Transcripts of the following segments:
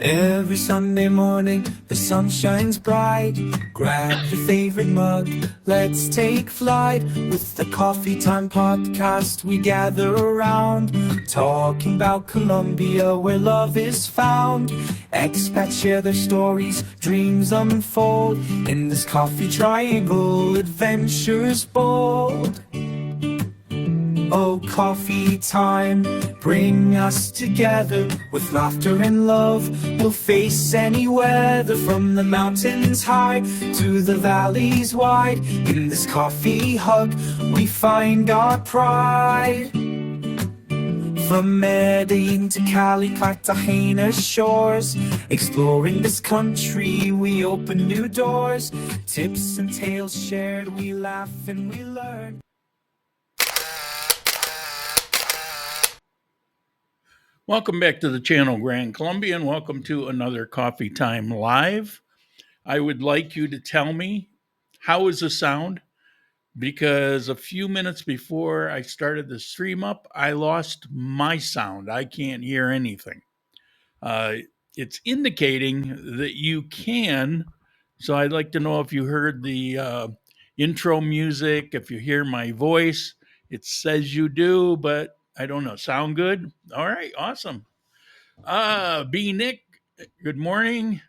Every Sunday morning, the sun shines bright. Grab your favorite mug, let's take flight. With the Coffee Time podcast, we gather around, talking about Colombia, where love is found. Expats share their stories, dreams unfold. In this coffee triangle, adventures bold. Oh, coffee time, bring us together. With laughter and love, we'll face any weather. From the mountains high to the valleys wide, in this coffee hug, we find our pride. From Medellin to Cali, Cartagena's shores, exploring this country, we open new doors. Tips and tales shared, we laugh and we learn. Welcome back to the channel, Grand Colombian. Welcome to another Coffee Time Live. I would like you to tell me, how is the sound? Because a few minutes before I started the stream up, I lost my sound. I can't hear anything. It's indicating that you can. So I'd like to know if you heard the intro music, if you hear my voice. It says you do, but I don't know. Sound good? All right, awesome. B Nick, good morning.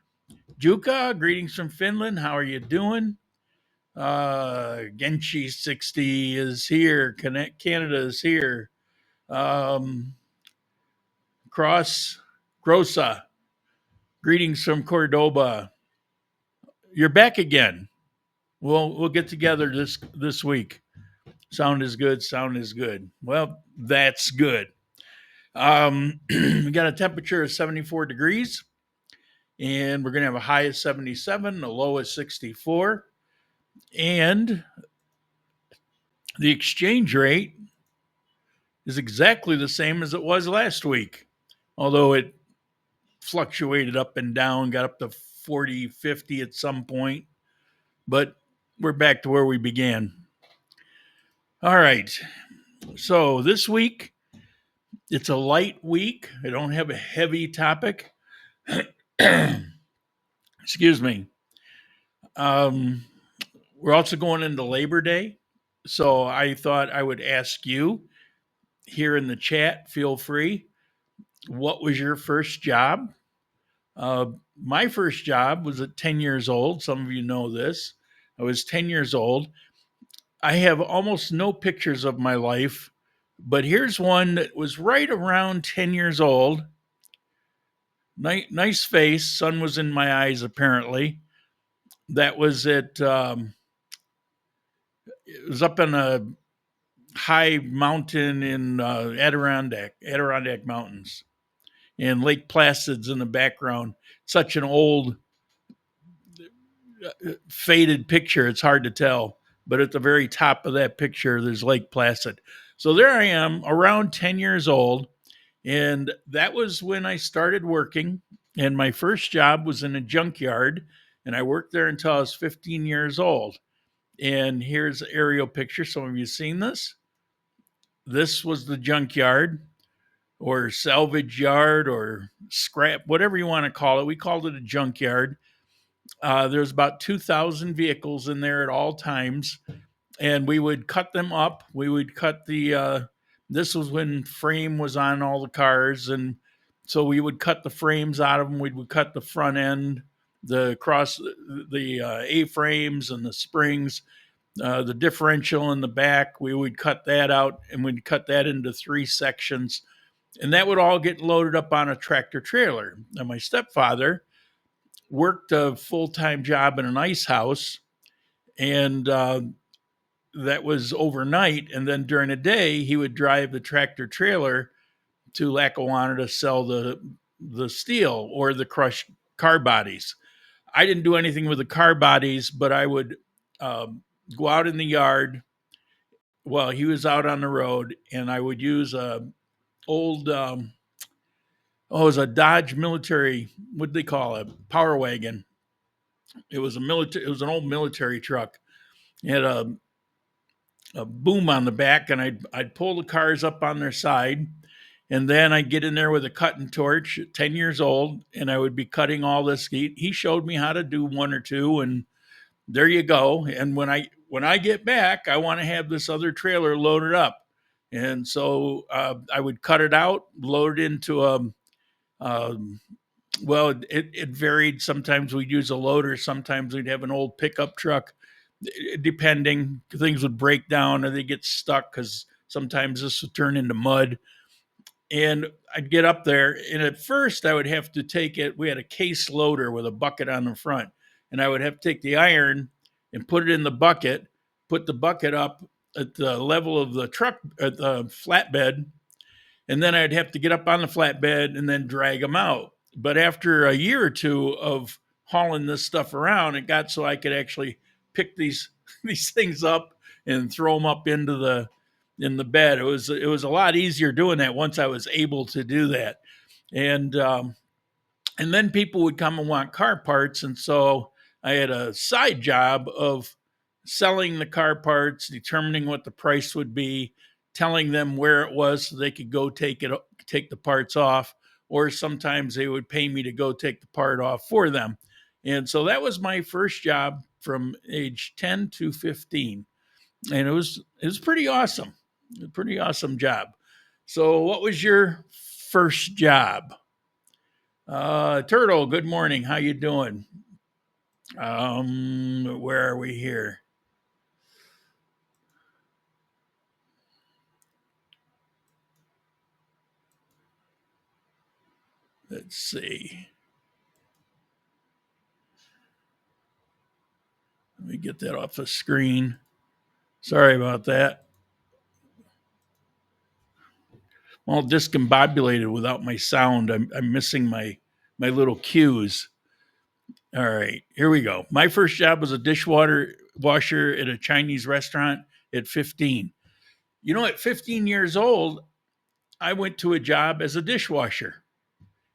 Juka, greetings from Finland. How are you doing? Genshi 60 is here. Canada is here. Cross Grossa, greetings from Cordoba. You're back again. We'll get together this week. Sound is good. Sound is good. Well, that's good. We got a temperature of 74 degrees, and we're going to have a high of 77, a low of 64, and the exchange rate is exactly the same as it was last week, although it fluctuated up and down, got up to 40, 50 at some point, but we're back to where we began. All right. So this week, it's a light week. I don't have a heavy topic. Excuse me. We're also going into Labor Day. So I thought I would ask you here in the chat, feel free. What was your first job? My first job was at 10 years old. Some of you know this. I was 10 years old. I have almost no pictures of my life, but here's one that was right around 10 years old. Nice face. Sun was in my eyes, apparently. That was at, it was up in a high mountain in Adirondack Mountains. And Lake Placid's in the background. Such an old, faded picture. It's hard to tell. But at the very top of that picture, there's Lake Placid. So there I am, around 10 years old. And that was when I started working. And my first job was in a junkyard. And I worked there until I was 15 years old. And here's an aerial picture. Some of you seen this. This was the junkyard or salvage yard or scrap, whatever you want to call it. We called it a junkyard. There's about 2,000 vehicles in there at all times, and we would cut them up. We would cut this was when frame was on all the cars, and so we would cut the frames out of them. We would cut the front end, the A-frames and the springs, the differential in the back. We would cut that out, and we'd cut that into 3 sections. And that would all get loaded up on a tractor trailer. And my stepfather worked a full-time job in an ice house, and that was overnight. And then during the day, he would drive the tractor trailer to Lackawanna to sell the steel or the crushed car bodies. I didn't do anything with the car bodies, but I would go out in the yard while he was out on the road, and I would use a old it was a Dodge military, what do they call it, power wagon. It was an old military truck. It had a boom on the back, and I'd pull the cars up on their side, And then I'd get in there with a cutting torch at 10 years old, and I would be cutting all this. He showed me how to do one or two, and there you go. And when I get back, I want to have this other trailer loaded up. And so I would cut it out, load it into um, well, it varied. Sometimes we'd use a loader. Sometimes we'd have an old pickup truck, depending. Things would break down or they get stuck because sometimes this would turn into mud. And I'd get up there, and at first I would have to take it. We had a case loader with a bucket on the front, and I would have to take the iron and put it in the bucket, put the bucket up at the level of the truck at the flatbed, and then I'd have to get up on the flatbed and then drag them out. But after a year or two of hauling this stuff around, it got so I could actually pick these these things up and throw them up into the in the bed. It was a lot easier doing that once I was able to do that. And then people would come and want car parts, and so I had a side job of selling the car parts, determining what the price would be, telling them where it was so they could go take the parts off, or sometimes they would pay me to go take the part off for them. And so that was my first job from age 10 to 15. And it was pretty awesome. A pretty awesome job. So what was your first job? Turtle, good morning. How you doing? Where are we here? Let's see. Let me get that off the screen. Sorry about that. I'm all discombobulated without my sound. I'm missing my little cues. All right, here we go. My first job was a dishwater washer at a Chinese restaurant at 15. At 15 years old, I went to a job as a dishwasher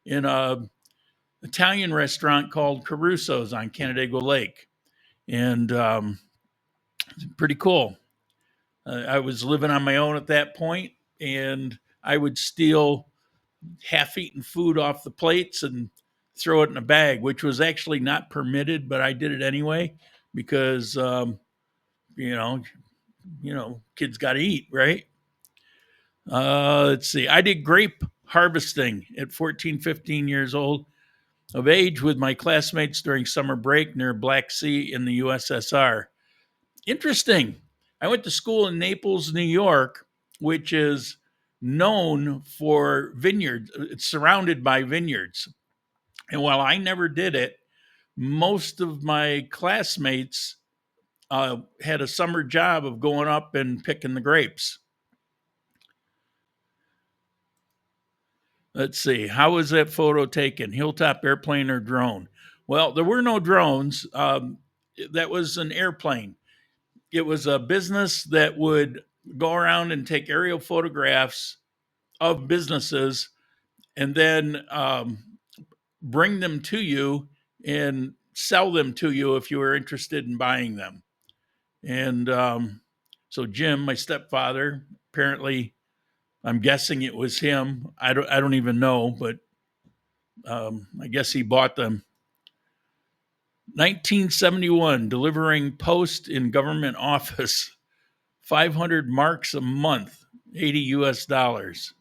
in a Italian restaurant called Caruso's on Canandaigua Lake. And pretty cool. I was living on my own at that point, and I would steal half-eaten food off the plates and throw it in a bag, which was actually not permitted, but I did it anyway because, kids got to eat, right? Let's see. I did grape harvesting at 14, 15 years old of age with my classmates during summer break near Black Sea in the USSR. Interesting. I went to school in Naples, New York, which is known for vineyards. It's surrounded by vineyards. And while I never did it, most of my classmates had a summer job of going up and picking the grapes. Let's see. How was that photo taken? Hilltop airplane or drone? Well, there were no drones. That was an airplane. It was a business that would go around and take aerial photographs of businesses and then bring them to you and sell them to you if you were interested in buying them. And so Jim, my stepfather, apparently, I'm guessing it was him. I don't even know, but I guess he bought them. 1971, delivering post in government office, 500 marks a month, 80 US dollars.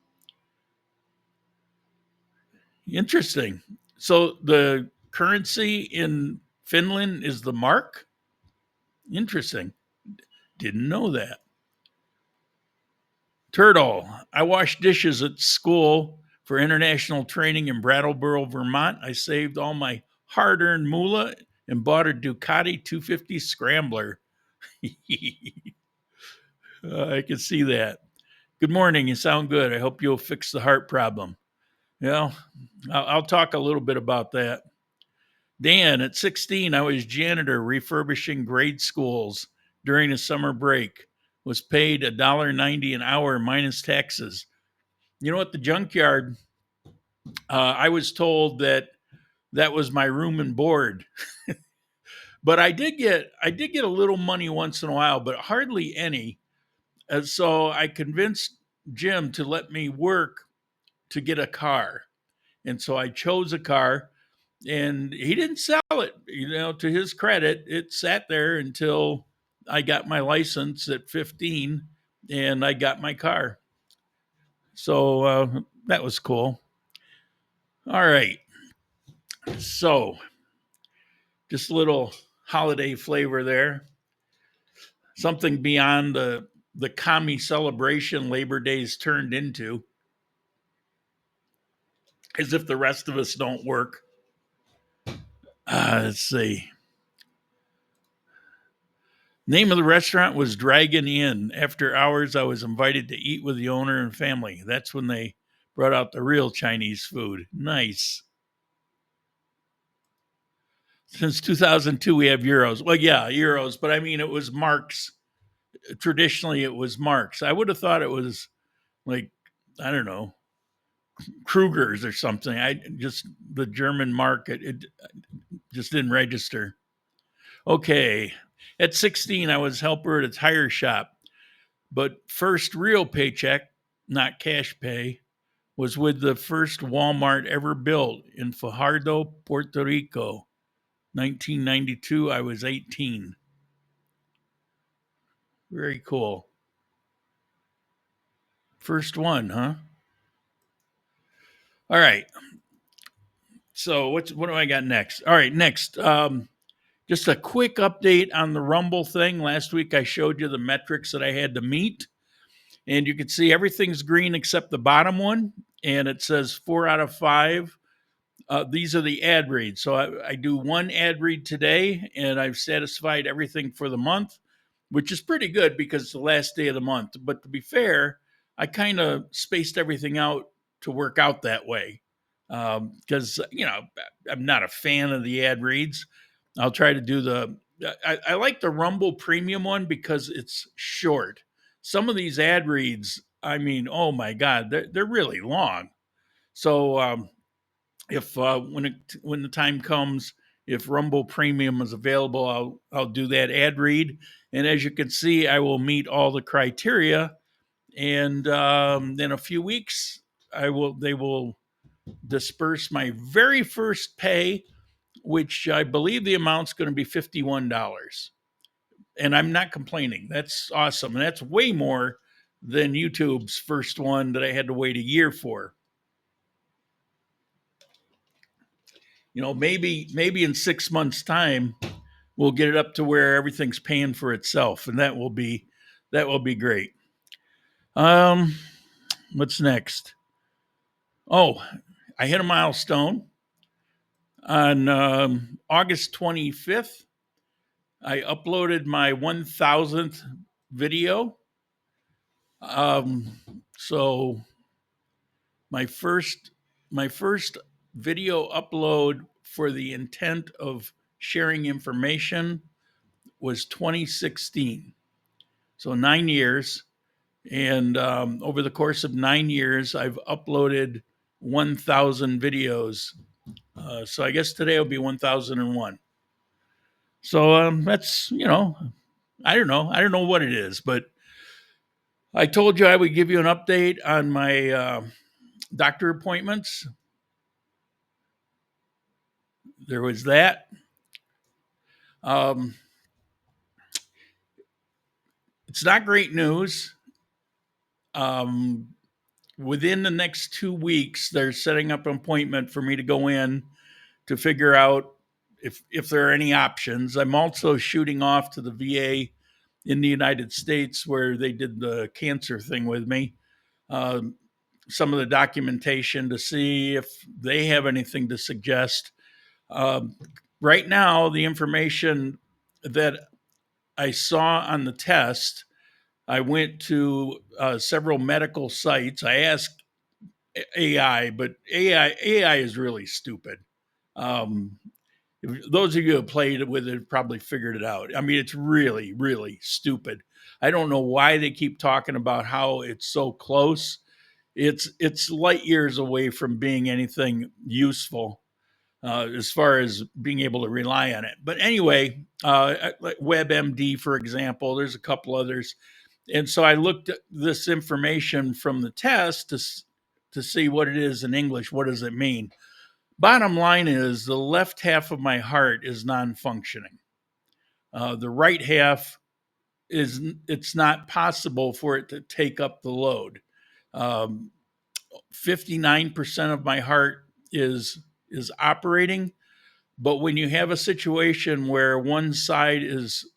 Interesting. So the currency in Finland is the mark? Interesting. Didn't know that. Turtle, I washed dishes at school for international training in Brattleboro, Vermont. I saved all my hard-earned moolah and bought a Ducati 250 Scrambler. I can see that. Good morning. You sound good. I hope you'll fix the heart problem. I'll talk a little bit about that. Dan, at 16, I was janitor refurbishing grade schools during the summer break. Was paid $1.90 an hour minus taxes. At the junkyard, I was told that was my room and board. But I did get a little money once in a while, but hardly any. And so I convinced Jim to let me work to get a car. And so I chose a car, and he didn't sell it. To his credit, it sat there until I got my license at 15 and I got my car. So that was cool. All right. So just a little holiday flavor there. Something beyond the commie celebration Labor Day's turned into, as if the rest of us don't work. Let's see. Name of the restaurant was Dragon Inn. After hours, I was invited to eat with the owner and family. That's when they brought out the real Chinese food. Nice. Since 2002, we have Euros. Well, yeah, Euros, but I mean, it was Mark's. Traditionally, it was Mark's. I would have thought it was like, I don't know, Kruger's or something. The German mark, it just didn't register. Okay. At 16, I was helper at a tire shop, but first real paycheck, not cash pay, was with the first Walmart ever built in Fajardo, Puerto Rico. 1992, I was 18. Very cool. First one, huh? All right. So what do I got next? All right, next. Just a quick update on the Rumble thing. Last week I showed you the metrics that I had to meet, and you can see everything's green except the bottom one, and it says 4 out of 5. These are the ad reads. So I do one ad read today, and I've satisfied everything for the month, which is pretty good because it's the last day of the month. But to be fair, I kind of spaced everything out to work out that way because, I'm not a fan of the ad reads. I'll try to do I like the Rumble Premium one because it's short. Some of these ad reads, I mean, oh my God, they're really long. So if when the time comes, if Rumble Premium is available, I'll do that ad read. And as you can see, I will meet all the criteria. And in a few weeks, they will disperse my very first pay, which I believe the amount's going to be $51. And I'm not complaining. That's awesome. And that's way more than YouTube's first one that I had to wait a year for. Maybe in 6 months' time, we'll get it up to where everything's paying for itself. And that will be great. What's next? Oh, I hit a milestone. On August 25th, I uploaded my 1,000th video. So my first video upload for the intent of sharing information was 2016. So 9 years. And over the course of 9 years, I've uploaded 1,000 videos. So I guess today will be 1,001. So that's, I don't know what it is, but I told you I would give you an update on my doctor appointments. There was that. It's not great news. Within the next 2 weeks, they're setting up an appointment for me to go in to figure out if there are any options. I'm also shooting off to the VA in the United States where they did the cancer thing with me. Some of the documentation to see if they have anything to suggest. Right now, the information that I saw on the test, I went to several medical sites. I asked AI, but AI is really stupid. Those of you who have played with it probably figured it out. I mean, it's really, really stupid. I don't know why they keep talking about how it's so close. It's light years away from being anything useful as far as being able to rely on it. But anyway, like WebMD, for example, there's a couple others. And so I looked at this information from the test to see what it is in English. What does it mean? Bottom line is the left half of my heart is non-functioning. The right half it's not possible for it to take up the load. 59% of my heart is operating, but when you have a situation where one side is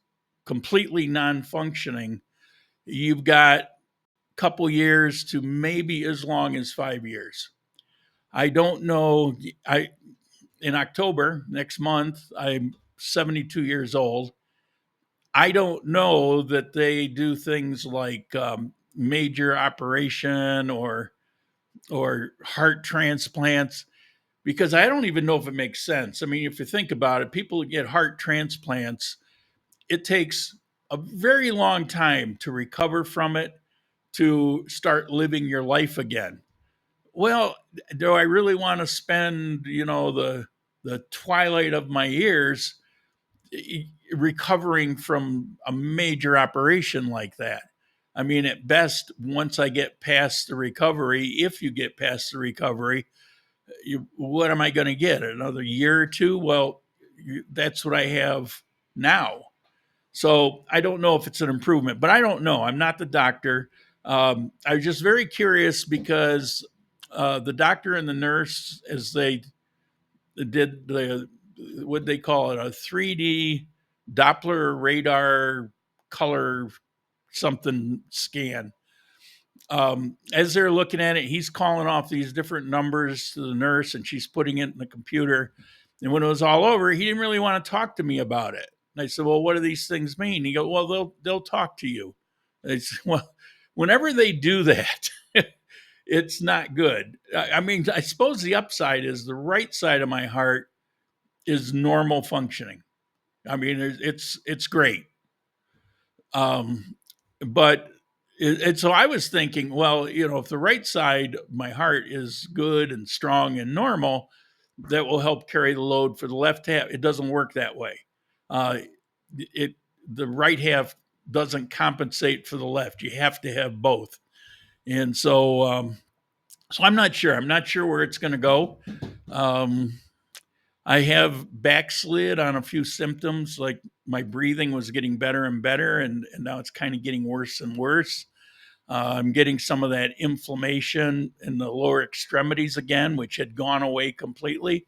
completely non-functioning, you've got a couple years to maybe as long as 5 years. I don't know. In October next month, I'm 72 years old. I don't know that they do things like major operation or heart transplants, because I don't even know if it makes sense. I mean, if you think about it, people get heart transplants, it takes a very long time to recover from it, to start living your life again. Well, do I really want to spend, the twilight of my years recovering from a major operation like that? I mean, at best, once I get past the recovery, if you get past the recovery, what am I going to get? Another year or two? Well, that's what I have now. So I don't know if it's an improvement, but I don't know. I'm not the doctor. I was just very curious because the doctor and the nurse, as they did what they call it, a 3D Doppler radar color something scan. As they're looking at it, he's calling off these different numbers to the nurse, and she's putting it in the computer. And when it was all over, he didn't really want to talk to me about it. And I said, "Well, what do these things mean?" He goes, "Well, they'll talk to you." And I said, "Well, whenever they do that, it's not good." I mean, I suppose the upside is the right side of my heart is normal functioning. I mean, it's great. But and so I was thinking, well, if the right side of my heart is good and strong and normal, that will help carry the load for the left half. It doesn't work that way. The right half doesn't compensate for the left. You have to have both. And so I'm not sure. I'm not sure where it's going to go. I have backslid on a few symptoms, like my breathing was getting better and better, and now it's kind of getting worse and worse. I'm getting some of that inflammation in the lower extremities again, which had gone away completely.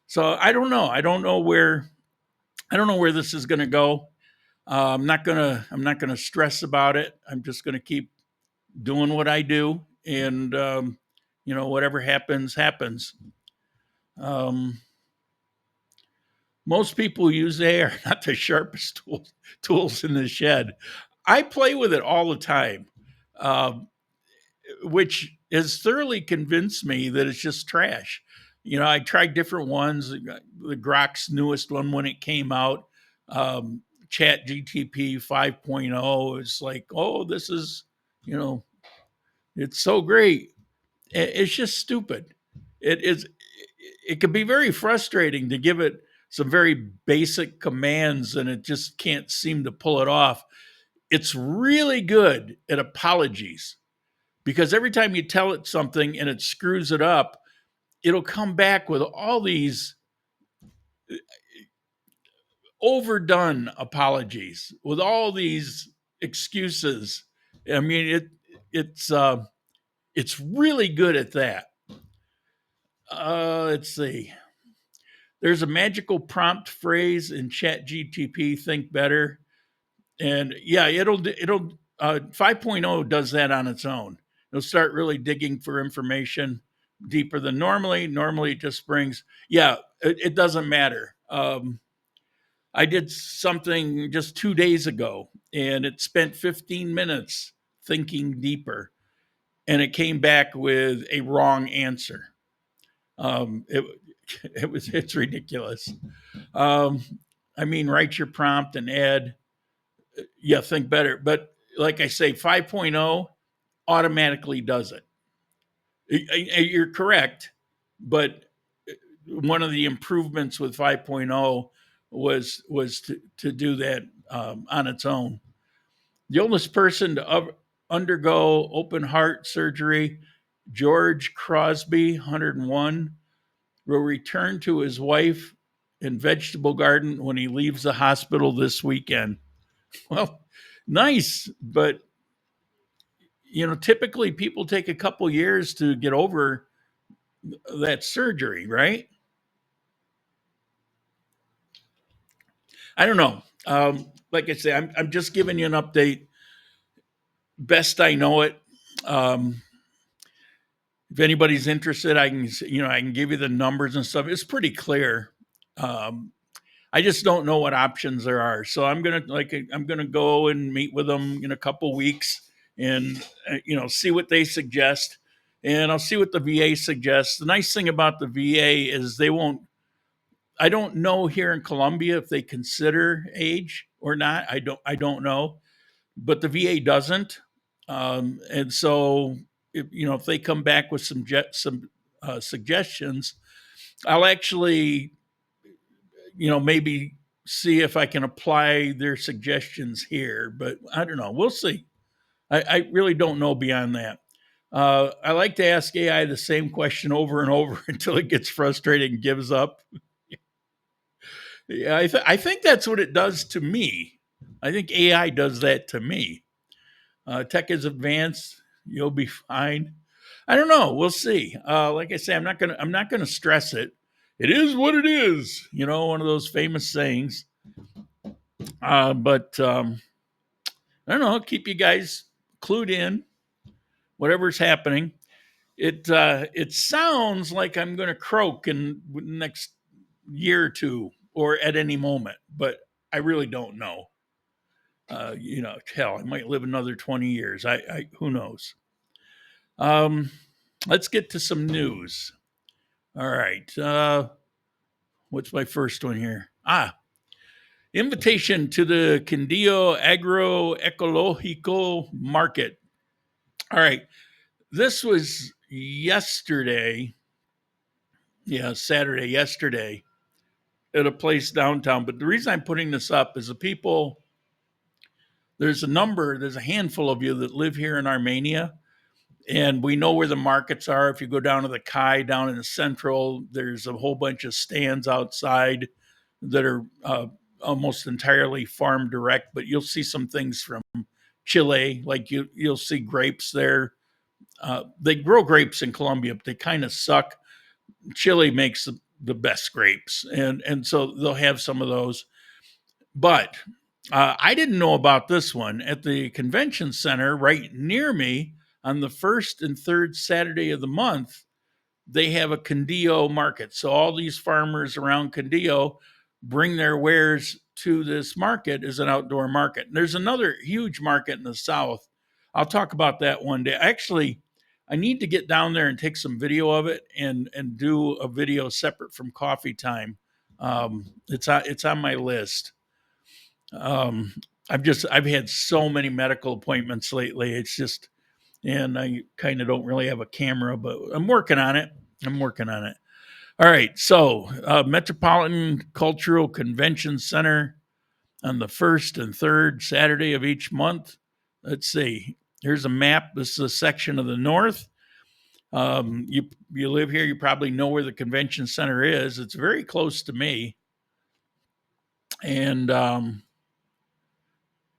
So I don't know. I don't know where this is going to go. I'm not gonna stress about it. I'm just gonna keep doing what I do, and whatever happens, happens. Most people use they are not the sharpest tools in the shed. I play with it all the time, which has thoroughly convinced me that it's just trash. I tried different ones. The Grok's newest one when it came out, Chat GTP 5.0, is like, oh, this is, it's so great. It's just stupid. It is. It can be very frustrating to give it some very basic commands, and it just can't seem to pull it off. It's really good at apologies, because every time you tell it something and it screws it up, it'll come back with all these overdone apologies, with all these excuses. I mean, it's really good at that. Let's see. There's a magical prompt phrase in Chat GTP, think better. And yeah, it'll 5.0 does that on its own. It'll start really digging for information deeper than normally. Normally it just brings, it doesn't matter. I did something just 2 days ago, and it spent 15 minutes thinking deeper, and it came back with a wrong answer. It's ridiculous. I mean, write your prompt and add, think better. But like I say, 5.0 automatically does it. You're correct, but one of the improvements with 5.0 was to do that on its own. The oldest person to undergo open heart surgery George Crosby, 101, will return to his wife and vegetable garden when he leaves the hospital this weekend. Well, nice, but typically people take a couple years to get over that surgery, right? I don't know. Like I say, I'm just giving you an update, best I know it. If anybody's interested, I can give you the numbers and stuff. It's pretty clear. I just don't know what options there are. So I'm gonna go and meet with them in a couple weeks and see what they suggest, and I'll see what the VA suggests. The nice thing about the VA is they won't. I don't know here in Columbia if they consider age or not. I don't know, but the VA doesn't, and so if they come back with some suggestions, I'll actually maybe see if I can apply their suggestions here. But I don't know. We'll see. I really don't know beyond that. I like to ask AI the same question over and over until it gets frustrated and gives up. Yeah, I think that's what it does to me. I think AI does that to me. Tech is advanced. You'll be fine. I don't know. We'll see. Like I say, I'm not gonna stress it. It is what it is. One of those famous sayings. But I don't know. Keep you guys clued in. Whatever's happening. It sounds like I'm going to croak in the next year or two, or at any moment, but I really don't know. Hell, I might live another 20 years. I who knows? Let's get to some news. All right. What's my first one here? Invitation to the Quindío Agroecologico Market. All right. This was yesterday. Yeah, Saturday, yesterday, at a place downtown. But the reason I'm putting this up is there's a handful of you that live here in Armenia, and we know where the markets are. If you go down to the Kai down in the central, there's a whole bunch of stands outside that are almost entirely farm direct, but you'll see some things from Chile, like you'll see grapes there. They grow grapes in Colombia, but they kind of suck. Chile makes the best grapes, and so they'll have some of those. But I didn't know about this one at the convention center right near me on the first and third Saturday of the month. They have a Quindío market, so all these farmers around Quindío bring their wares to this market as an outdoor market. And there's another huge market in the south. I'll talk about that one day. Actually, I need to get down there and take some video of it and do a video separate from coffee time. It's on my list. I've had so many medical appointments lately. It's just, and I kind of don't really have a camera, but I'm working on it. All right. So, Metropolitan Cultural Convention Center on the first and third Saturday of each month. Let's see. Here's a map. This is a section of the north. You live here, you probably know where the convention center is. It's very close to me. And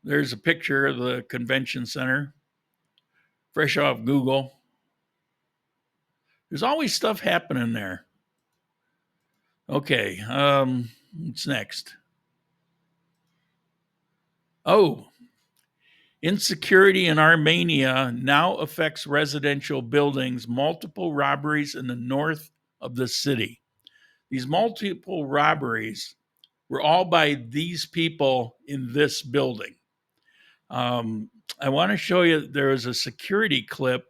there's a picture of the convention center, fresh off Google. There's always stuff happening there. Okay, what's next? Oh, insecurity in Armenia now affects residential buildings, multiple robberies in the north of the city. These multiple robberies were all by these people in this building. I want to show you, there was a security clip.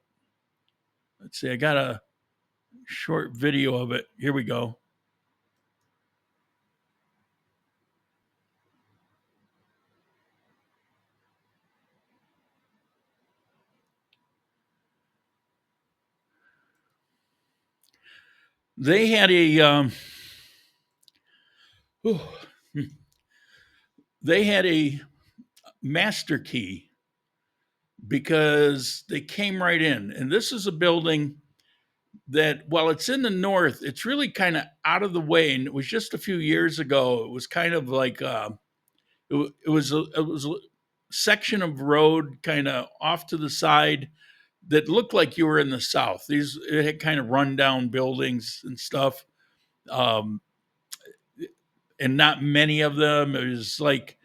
Let's see, I got a short video of it. Here we go. They had a master key because they came right in. And this is a building that while it's in the north, it's really kind of out of the way. And it was just a few years ago. It was kind of like it was a section of road kind of off to the side that looked like you were in the south. These it had kind of rundown buildings and stuff, um, and not many of them. It was like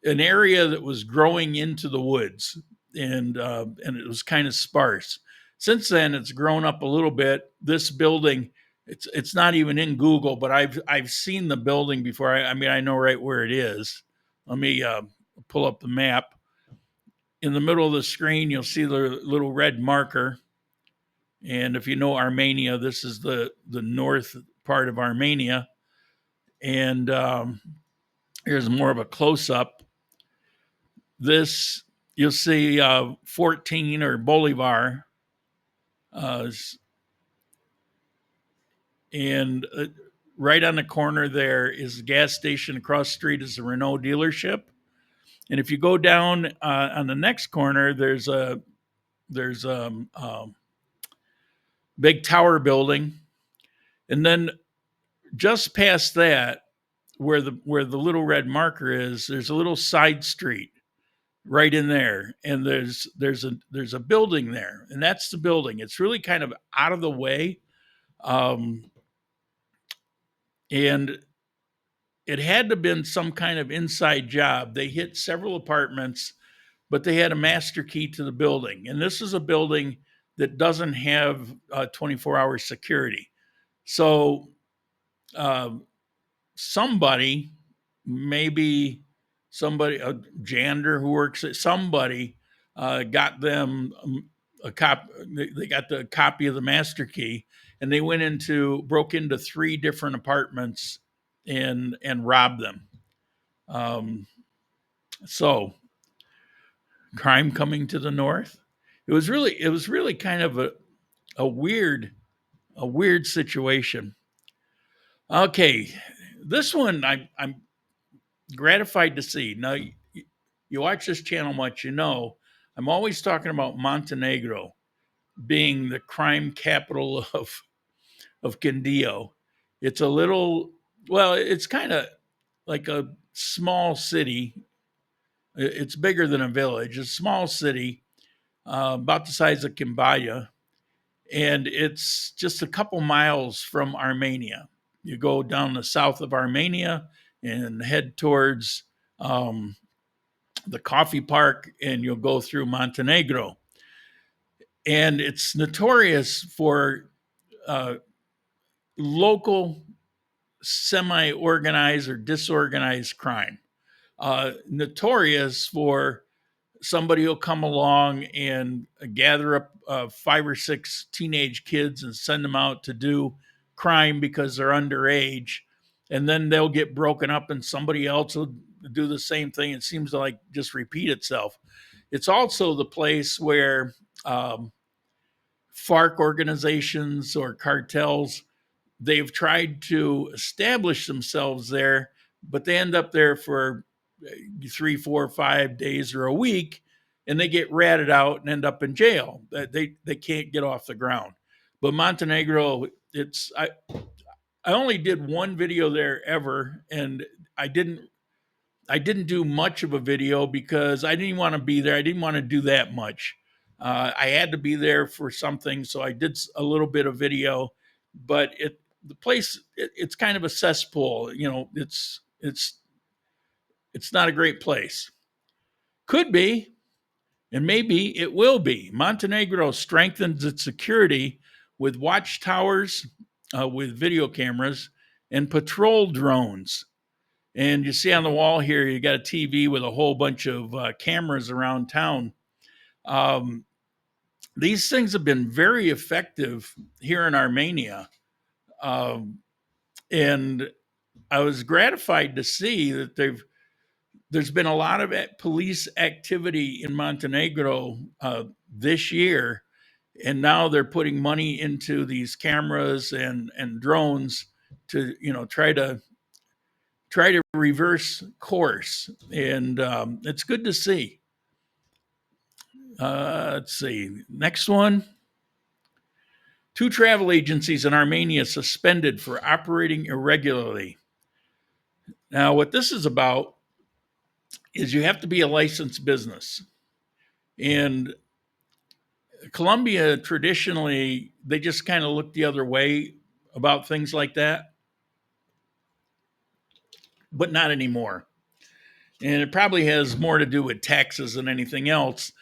an area that was growing into the woods, and it was kind of sparse. Since then, it's grown up a little bit. This building, it's not even in Google, but I've seen the building before. I mean, I know right where it is. Let me pull up the map. In the middle of the screen, you'll see the little red marker. And if you know Armenia, this is the north part of Armenia. And here's more of a close up. This, you'll see 14 or Bolivar. And right on the corner there is the gas station. Across the street is the Renault dealership. And if you go down on the next corner, there's a big tower building, and then just past that, where the little red marker is, there's a little side street right in there, and there's a building there, and that's the building. It's really kind of out of the way, and it had to have been some kind of inside job. They hit several apartments, but they had a master key to the building. And this is a building that doesn't have 24-hour security. So somebody, maybe somebody, a janitor who works at somebody, got them a copy. They got the copy of the master key, and they broke into 3 different apartments and robbed them. So crime coming to the north. It was really kind of a weird situation. Okay, this one I'm gratified to see. Now, you watch this channel much, I'm always talking about Montenegro being the crime capital of Quindío. It's a little, well, it's kind of like a small city. It's bigger than a village. It's a small city, about the size of Kimbaya, and it's just a couple miles from Armenia. You go down the south of Armenia and head towards the coffee park, and you'll go through Montenegro. And it's notorious for local semi-organized or disorganized crime. Notorious for somebody who'll come along and gather up 5 or 6 teenage kids and send them out to do crime because they're underage. And then they'll get broken up and somebody else will do the same thing. It seems to like just repeat itself. It's also the place where FARC organizations or cartels, they've tried to establish themselves there, but they end up there for 3, 4, 5 days or a week, and they get ratted out and end up in jail. They can't get off the ground. But Montenegro, I only did one video there ever, and I didn't do much of a video because I didn't want to be there. I didn't want to do that much. I had to be there for something, so I did a little bit of video. But the place, it's kind of a cesspool. It's not a great place. Could be, and maybe it will be. Montenegro strengthens its security with watchtowers, with video cameras, and patrol drones. And you see on the wall here, you got a TV with a whole bunch of cameras around town. These things have been very effective here in Armenia. And I was gratified to see that there's been a lot of police activity in Montenegro this year, and now they're putting money into these cameras and drones to try to reverse course, and it's good to see. Let's see, next one. 2 travel agencies in Armenia suspended for operating irregularly. Now, what this is about is you have to be a licensed business. And Colombia, traditionally, they just kind of look the other way about things like that, but not anymore. And it probably has more to do with taxes than anything else.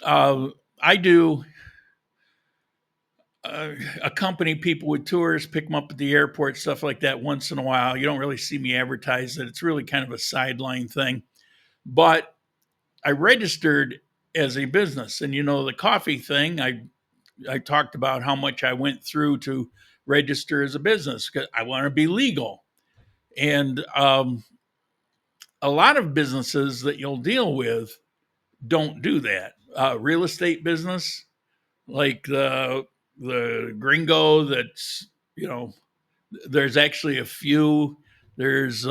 I do accompany people with tours, pick them up at the airport, stuff like that once in a while. You don't really see me advertise it. It's really kind of a sideline thing. But I registered as a business. And, the coffee thing, I talked about how much I went through to register as a business because I want to be legal. And a lot of businesses that you'll deal with don't do that. Real estate business, like the Gringo, that's there's actually a few. There's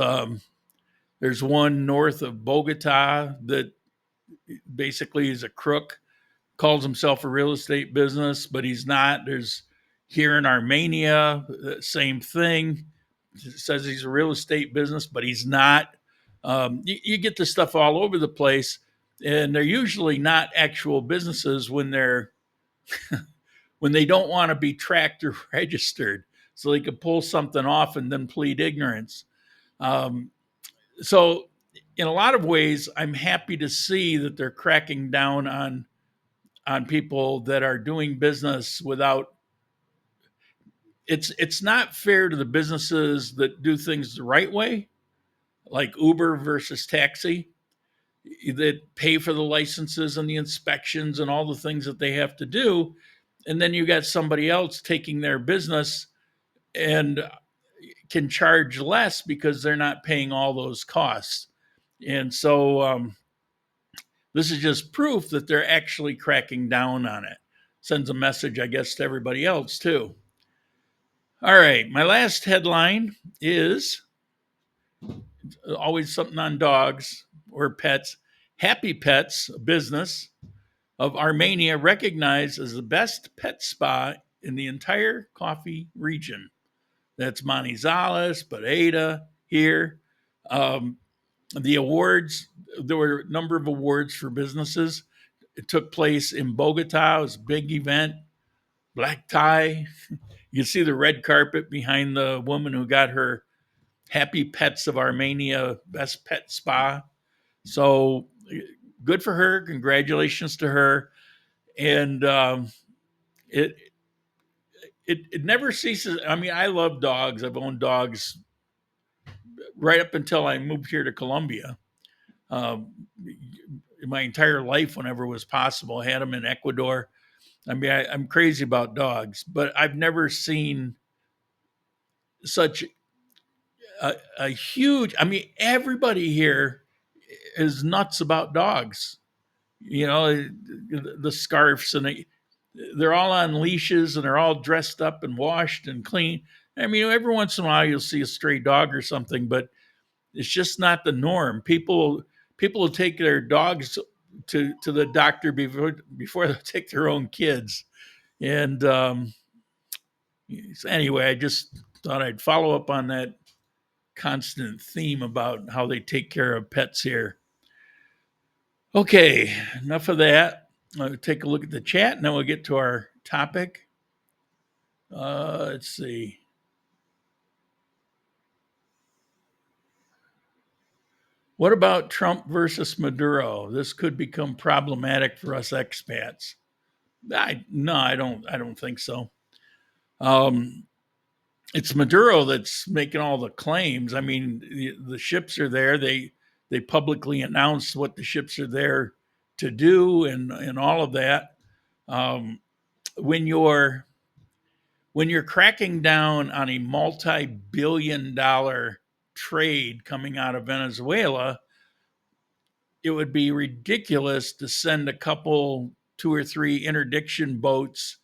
one north of Bogota that basically is a crook, calls himself a real estate business, but he's not. There's here in Armenia, same thing. Says he's a real estate business, but he's not. You get this stuff all over the place, and they're usually not actual businesses when they're when they don't want to be tracked or registered, so they could pull something off and then plead ignorance. So, in a lot of ways, I'm happy to see that they're cracking down on people that are doing business without. It's not fair to the businesses that do things the right way, like Uber versus taxi, that pay for the licenses and the inspections and all the things that they have to do. And then you got somebody else taking their business and can charge less because they're not paying all those costs. And so this is just proof that they're actually cracking down on it. Sends a message, I guess, to everybody else too. All right, my last headline is always something on dogs or pets. Happy Pets, a business of Armenia, recognized as the best pet spa in the entire coffee region. That's Manizales, Pareda here. The awards, there were a number of awards for businesses. It took place in Bogota. It was a big event, black tie. You can see the red carpet behind the woman who got her Happy Pets of Armenia Best Pet Spa. So good for her. Congratulations to her. And it never ceases. I mean, I love dogs. I've owned dogs right up until I moved here to Colombia. My entire life, whenever it was possible, I had them in Ecuador. I mean, I'm crazy about dogs, but I've never seen such a huge. I mean, everybody here is nuts about dogs. The scarves, and they're all on leashes and they're all dressed up and washed and clean. I mean, every once in a while you'll see a stray dog or something, but it's just not the norm. People will take their dogs to the doctor before they take their own kids. And anyway, I just thought I'd follow up on that constant theme about how they take care of pets here. Okay, enough of that. I'll take a look at the chat, and then we'll get to our topic. Let's see. What about Trump versus Maduro? This could become problematic for us expats. No, I don't think so. It's Maduro that's making all the claims. I mean, the ships are there. They publicly announced what the ships are there to do and all of that. When you're cracking down on a multi-billion-dollar trade coming out of Venezuela, it would be ridiculous to send a couple, 2 or 3 interdiction boats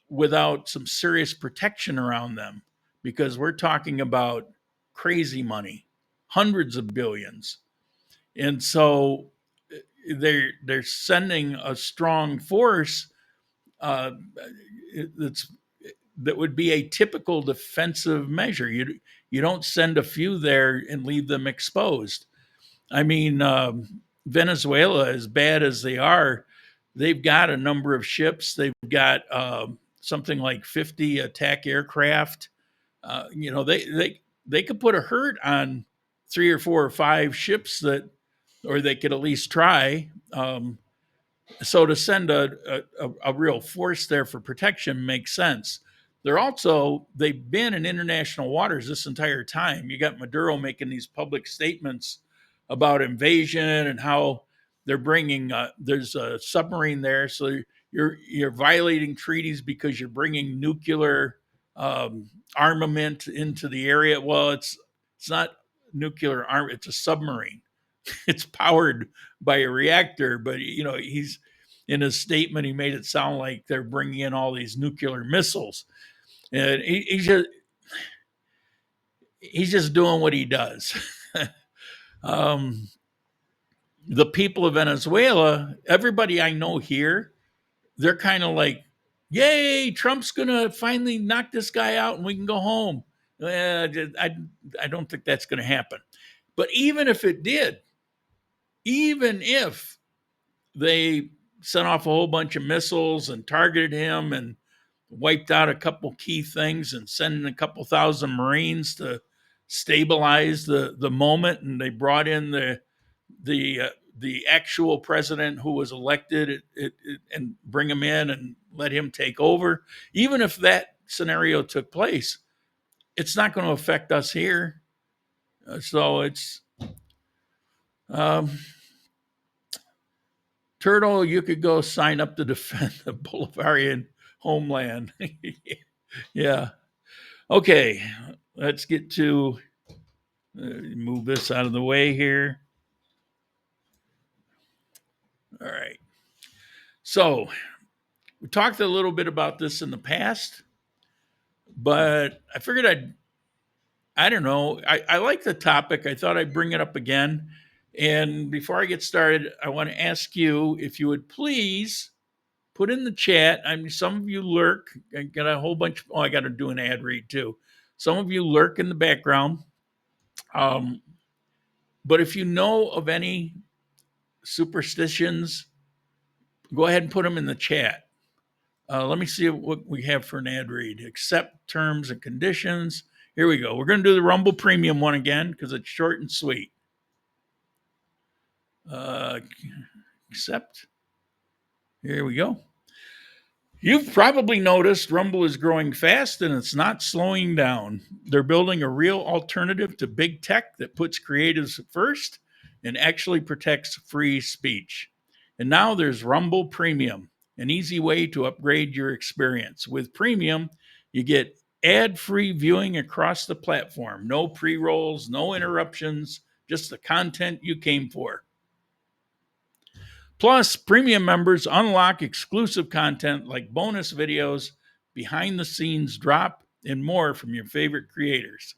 without some serious protection around them, because we're talking about crazy money, hundreds of billions. And so they're sending a strong force that's that would be a typical defensive measure. You don't send a few there and leave them exposed. I mean, Venezuela, as bad as they are, they've got a number of ships. They've got something like 50 attack aircraft. They could put a hurt on 3 or 4 or 5 ships that, or they could at least try. So to send a real force there for protection makes sense. They've been in international waters this entire time. You got Maduro making these public statements about invasion and how they're bringing there's a submarine there, so you're violating treaties because you're bringing nuclear armament into the area. Well, it's not nuclear arm; it's a submarine. It's powered by a reactor, but he's in his statement he made it sound like they're bringing in all these nuclear missiles, and he's just doing what he does. The people of Venezuela, everybody I know here, they're kind of like, yay, Trump's going to finally knock this guy out and we can go home. I don't think that's going to happen. But even if it did, even if they sent off a whole bunch of missiles and targeted him and wiped out a couple key things and sent in a couple thousand Marines to stabilize the moment, and they brought in the actual president who was elected and bring him in and let him take over. Even if that scenario took place, it's not going to affect us here. So it's Turtle, you could go sign up to defend the Bolivarian homeland. Yeah. Okay, let's get to move this out of the way here. All right. So we talked a little bit about this in the past, but I figured I don't know. I like the topic. I thought I'd bring it up again. And before I get started, I want to ask you if you would please put in the chat. I mean, some of you lurk. I got a whole bunch. I got to do an ad read too. Some of you lurk in the background. But if you know of any superstitions, go ahead and put them in the chat. Let me see what we have for an ad read. Accept terms and conditions. Here we go. We're going to do the Rumble Premium one again because it's short and sweet. Accept. Here we go. You've probably noticed Rumble is growing fast and it's not slowing down. They're building a real alternative to big tech that puts creatives first and actually protects free speech. And now there's Rumble Premium, an easy way to upgrade your experience. With Premium, you get ad-free viewing across the platform. No pre-rolls, no interruptions, just the content you came for. Plus, Premium members unlock exclusive content like bonus videos, behind-the-scenes drop, and more from your favorite creators.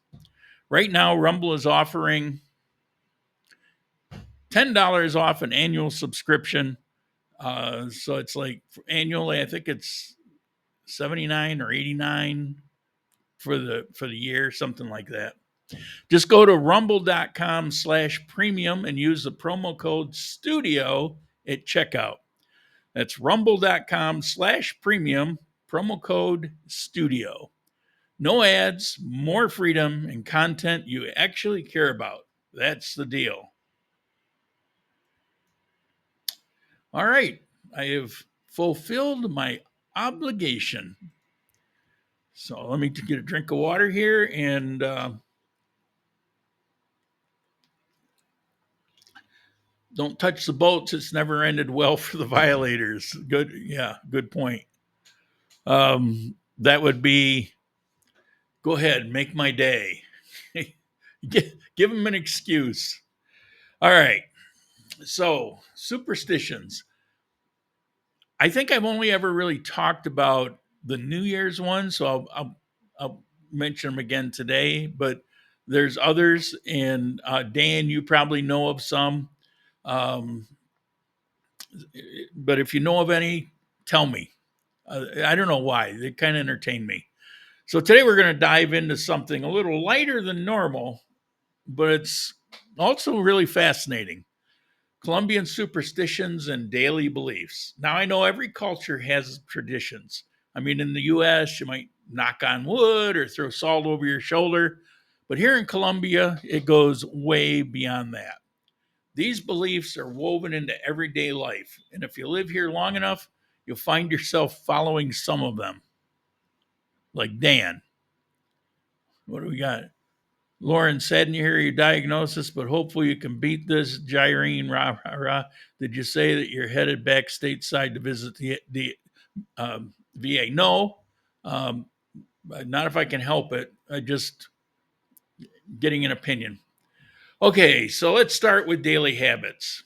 Right now, Rumble is offering $10 off an annual subscription. So it's like annually, I think it's $79 or $89 for the year, something like that. Just go to rumble.com/premium and use the promo code STUDIO at checkout. That's rumble.com/premium, promo code STUDIO. No ads, more freedom, and content you actually care about. That's the deal. All right, I have fulfilled my obligation. So let me get a drink of water here and don't touch the boats. It's never ended well for the violators. Good. Yeah, good point. That would be, go ahead, make my day. Give them an excuse. All right. So superstitions. I think I've only ever really talked about the New Year's one, so I'll mention them again today, but there's others, and Dan, you probably know of some. But if you know of any, tell me. I don't know why. They kind of entertain me. So today we're going to dive into something a little lighter than normal, but it's also really fascinating. Colombian superstitions and daily beliefs. Now, I know every culture has traditions. I mean, in the US, you might knock on wood or throw salt over your shoulder, but here in Colombia, it goes way beyond that. These beliefs are woven into everyday life, and if you live here long enough, you'll find yourself following some of them. Like Dan. What do we got? Lauren, saddened to hear your diagnosis, but hopefully you can beat this. Gyrene, rah, rah, rah. Did you say that you're headed back stateside to visit the VA? No, not if I can help it. I just getting an opinion. Okay, so let's start with daily habits.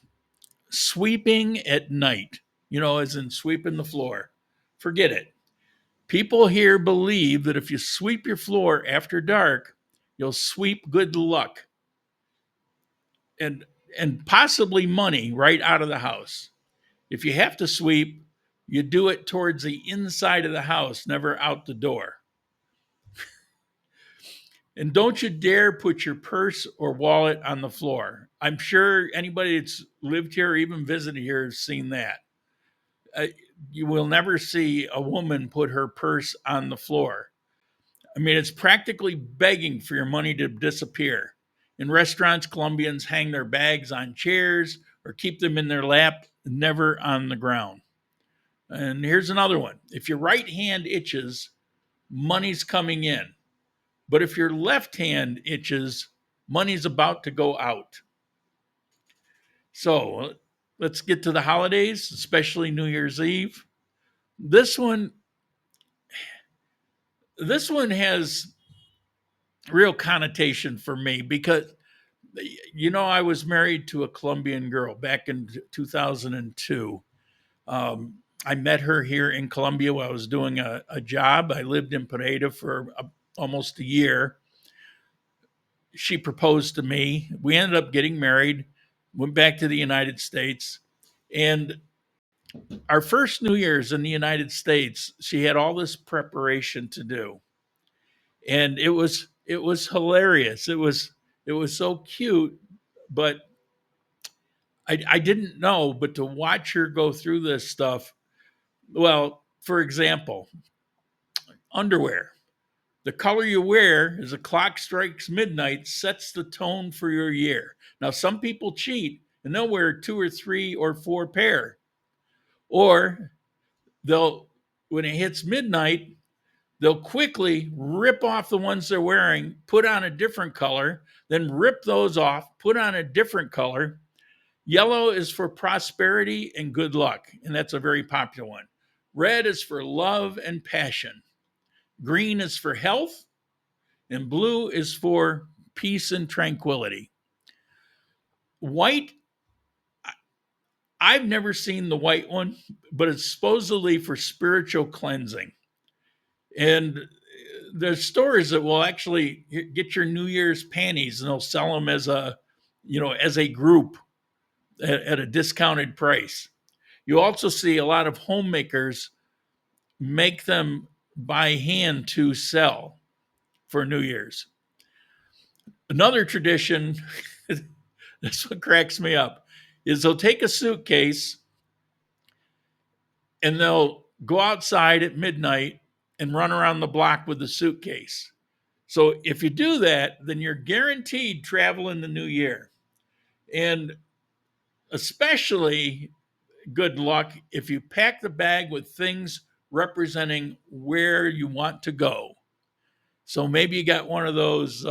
Sweeping at night, as in sweeping the floor. Forget it. People here believe that if you sweep your floor after dark, you'll sweep good luck and possibly money right out of the house. If you have to sweep, you do it towards the inside of the house, never out the door. And don't you dare put your purse or wallet on the floor. I'm sure anybody that's lived here or even visited here has seen that. You will never see a woman put her purse on the floor. I mean, it's practically begging for your money to disappear. In restaurants, Colombians hang their bags on chairs or keep them in their lap, never on the ground. And here's another one. If your right hand itches, money's coming in. But if your left hand itches, money's about to go out. So let's get to the holidays, especially New Year's Eve. This one has real connotation for me because, I was married to a Colombian girl back in 2002. I met her here in Colombia while I was doing a job. I lived in Pereira for almost a year. She proposed to me. We ended up getting married, went back to the United States. And our first New Year's in the United States, she had all this preparation to do. And it was hilarious. It was so cute, but I didn't know, but to watch her go through this stuff, well, for example, underwear. The color you wear as the clock strikes midnight sets the tone for your year. Now, some people cheat and they'll wear 2 or 3 or 4 pair. Or when it hits midnight, they'll quickly rip off the ones they're wearing, put on a different color, then rip those off, put on a different color. Yellow is for prosperity and good luck, and that's a very popular one. Red is for love and passion. Green is for health, and blue is for peace and tranquility. White, I've never seen the white one, but it's supposedly for spiritual cleansing. And there's stores that will actually get your New Year's panties and they'll sell them as a group at a discounted price. You also see a lot of homemakers make them by hand to sell for New Year's. Another tradition, this one cracks me up, is they'll take a suitcase and they'll go outside at midnight and run around the block with the suitcase. So if you do that, then you're guaranteed travel in the new year. And especially good luck if you pack the bag with things representing where you want to go. So maybe you got one of those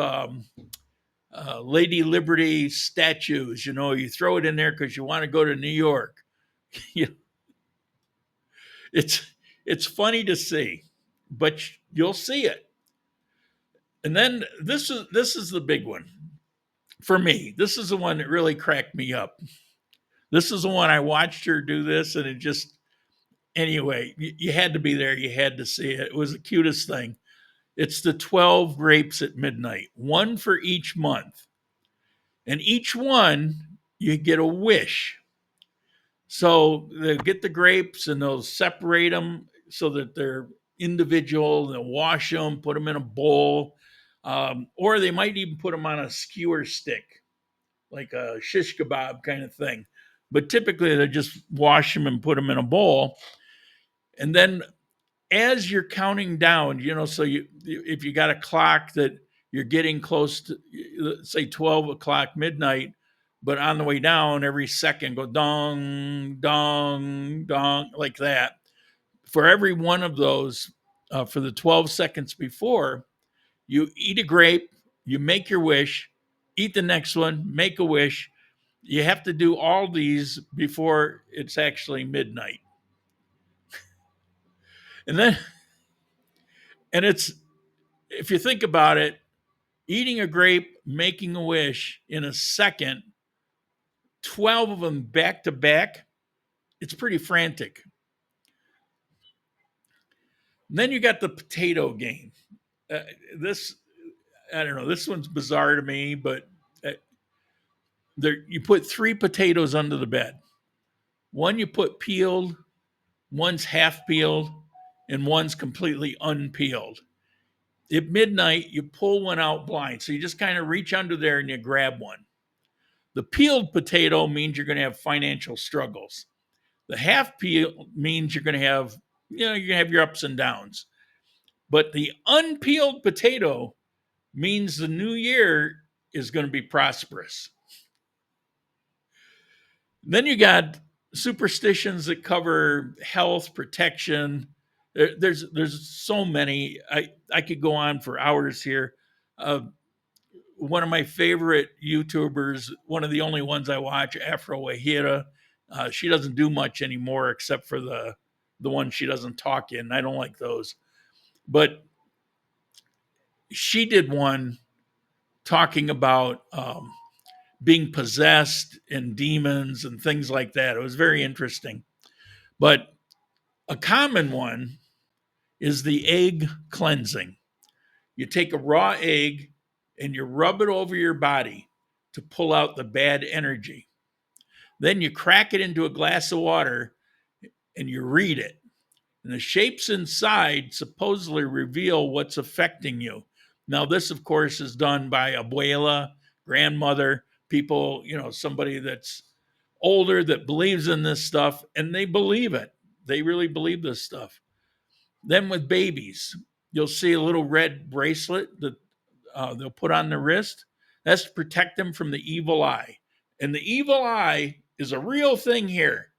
Lady Liberty statues, you throw it in there because you want to go to New York. It's funny to see, but you'll see it. And then this is the big one for me. This is the one that really cracked me up. This is the one I watched her do this, and it just, anyway, you had to be there. You had to see it. It was the cutest thing. It's the 12 grapes at midnight, one for each month. And each one, you get a wish. So they'll get the grapes and they'll separate them so that they're individual. They'll wash them, put them in a bowl, or they might even put them on a skewer stick, like a shish kebab kind of thing. But typically, they just wash them and put them in a bowl. And then, as you're counting down, so if you got a clock that you're getting close to, say 12 o'clock midnight, but on the way down, every second go dong, dong, dong, like that. For every one of those, for the 12 seconds before, you eat a grape, you make your wish, eat the next one, make a wish. You have to do all these before it's actually midnight. And then, and it's, if you think about it, eating a grape, making a wish in a second, 12 of them back to back, it's pretty frantic. And then you got the potato game. This, I don't know, this one's bizarre to me, but you put 3 potatoes under the bed. One you put peeled, one's half peeled, and one's completely unpeeled. At midnight, you pull one out blind. So you just kind of reach under there and you grab one. The peeled potato means you're going to have financial struggles. The half peel means you're going to have, you're going to have your ups and downs. But the unpeeled potato means the new year is going to be prosperous. Then you got superstitions that cover health, protection. There's so many. I could go on for hours here. One of my favorite YouTubers, one of the only ones I watch, Afro Wahira. She doesn't do much anymore except for the one she doesn't talk in. I don't like those. But she did one talking about being possessed and demons and things like that. It was very interesting. But a common one is the egg cleansing. You take a raw egg and you rub it over your body to pull out the bad energy. Then you crack it into a glass of water and you read it. And the shapes inside supposedly reveal what's affecting you. Now, this, of course, is done by abuela, grandmother, people, somebody that's older that believes in this stuff, and they believe it. They really believe this stuff. Then with babies, you'll see a little red bracelet that they'll put on the wrist. That's to protect them from the evil eye. And the evil eye is a real thing here.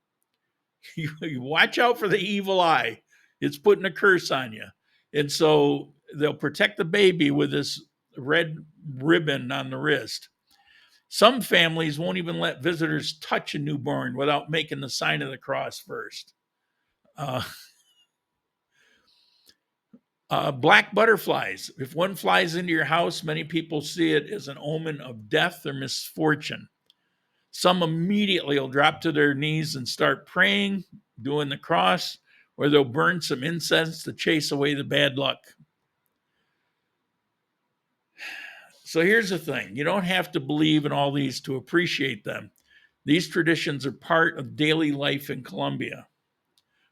You watch out for the evil eye. It's putting a curse on you. And so they'll protect the baby with this red ribbon on the wrist. Some families won't even let visitors touch a newborn without making the sign of the cross first. Black butterflies. If one flies into your house, many people see it as an omen of death or misfortune. Some immediately will drop to their knees and start praying, doing the cross, or they'll burn some incense to chase away the bad luck. So here's the thing. You don't have to believe in all these to appreciate them. These traditions are part of daily life in Colombia.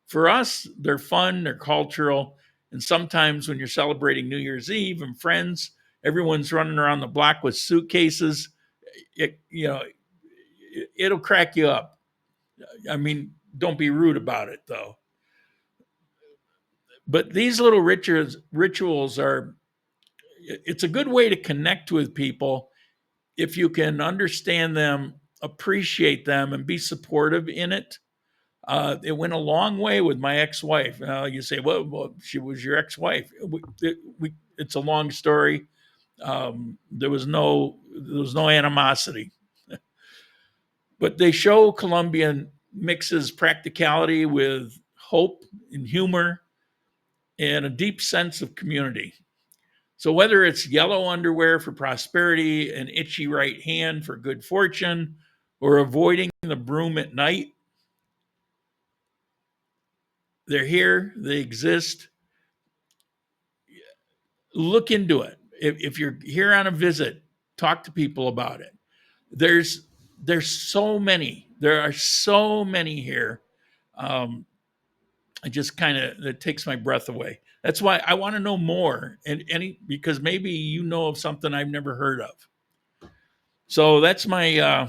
For us, they're fun, they're cultural, and sometimes when you're celebrating New Year's Eve and friends, everyone's running around the block with suitcases. It'll crack you up. I mean, don't be rude about it, though. But these little rituals it's a good way to connect with people if you can understand them, appreciate them, and be supportive in it. It went a long way with my ex-wife. You say, well, she was your ex-wife. It's a long story. There was no animosity. But they show Colombian mixes practicality with hope and humor and a deep sense of community. So whether it's yellow underwear for prosperity, an itchy right hand for good fortune, or avoiding the broom at night, they're here, they exist. Look into it. If you're here on a visit, talk to people about it. There's so many. There are so many here. It takes my breath away. That's why I want to know more, and because maybe you know of something I've never heard of. So that's my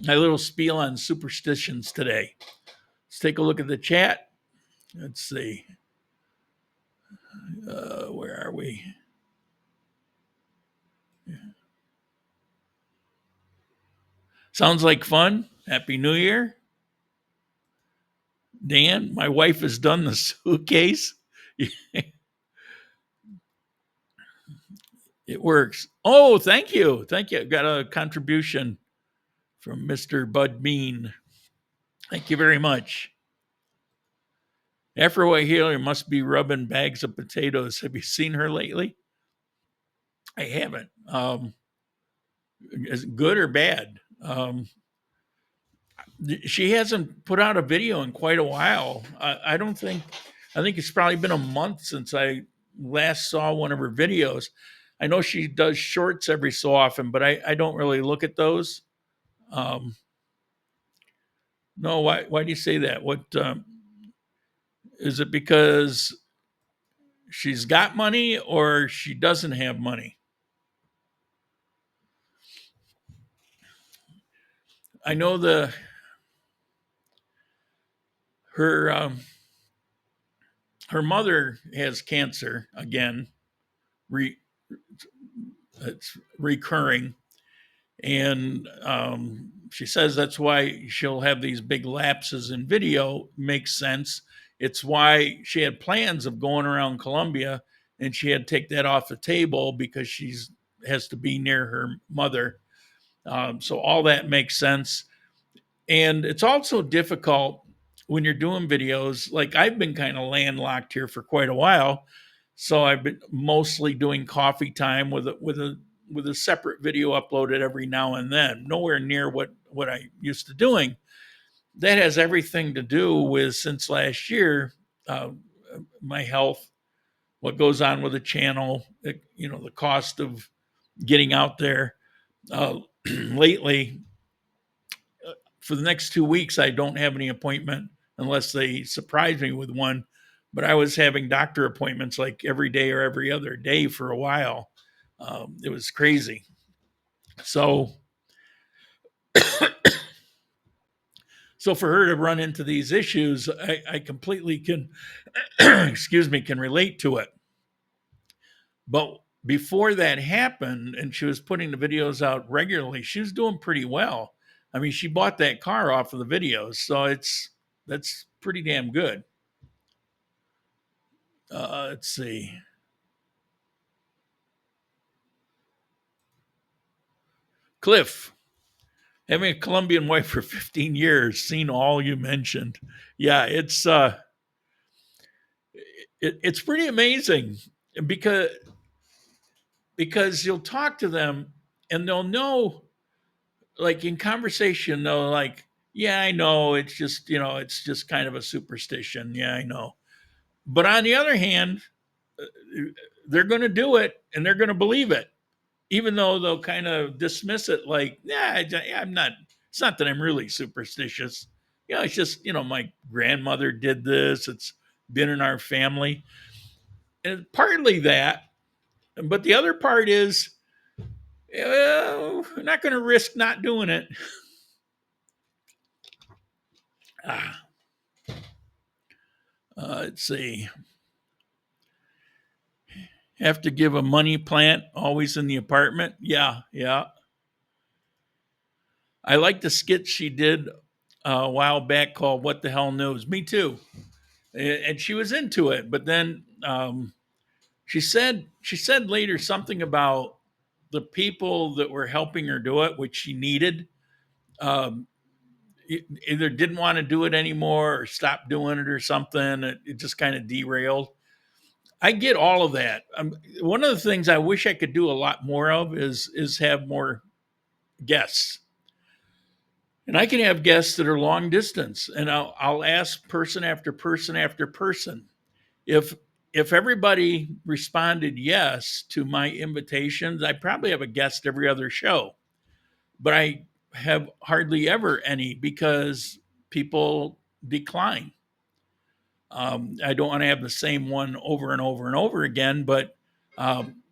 little spiel on superstitions today. Let's take a look at the chat. Let's see. Where are we? Sounds like fun. Happy New Year. Dan, my wife has done the suitcase. It works. Oh, thank you. Thank you. Got a contribution from Mr. Bud Bean. Thank you very much. Afro Healer must be rubbing bags of potatoes. Have you seen her lately? I haven't. Is it good or bad? She hasn't put out a video in quite a while. I don't think, I think it's probably been a month since I last saw one of her videos. I know she does shorts every so often, but I don't really look at those. No, why do you say that? What is it, because she's got money or she doesn't have money? I know her mother has cancer again. It's recurring, and she says that's why she'll have these big lapses in video. Makes sense. It's why she had plans of going around Colombia, and she had to take that off the table because she's has to be near her mother. So all that makes sense. And it's also difficult when you're doing videos. Like, I've been kind of landlocked here for quite a while, so I've been mostly doing coffee time with a separate video uploaded every now and then. Nowhere near what I used to doing. That has everything to do with, since last year, my health, what goes on with the channel, the cost of getting out there. Lately, for the next 2 weeks, I don't have any appointment unless they surprise me with one. But I was having doctor appointments like every day or every other day for a while. It was crazy. So for her to run into these issues, I completely can, can relate to it. But before that happened, and she was putting the videos out regularly, she was doing pretty well. I mean, she bought that car off of the videos, so that's pretty damn good. Let's see. Cliff, having a Colombian wife for 15 years, seen all you mentioned. Yeah, it's pretty amazing because you'll talk to them and they'll know, like in conversation, they'll like, yeah, I know, it's just kind of a superstition. Yeah, I know. But on the other hand, they're going to do it and they're going to believe it, even though they'll kind of dismiss it like, yeah, I'm not, it's not that I'm really superstitious. It's just, my grandmother did this. It's been in our family. And partly that, but the other part is, we're not going to risk not doing it. Let's see. Have to give a money plant always in the apartment. Yeah. I like the skit she did a while back called "What the Hell News." Me too. And she was into it, but then she said later something about the people that were helping her do it, which she needed, either didn't want to do it anymore or stopped doing it or something. It just kind of derailed. I get all of that. One of the things I wish I could do a lot more of is have more guests. And I can have guests that are long distance, and I'll ask person after person after person. If everybody responded yes to my invitations, I probably have a guest every other show. But I have hardly ever any because people decline. I don't want to have the same one over and over and over again, but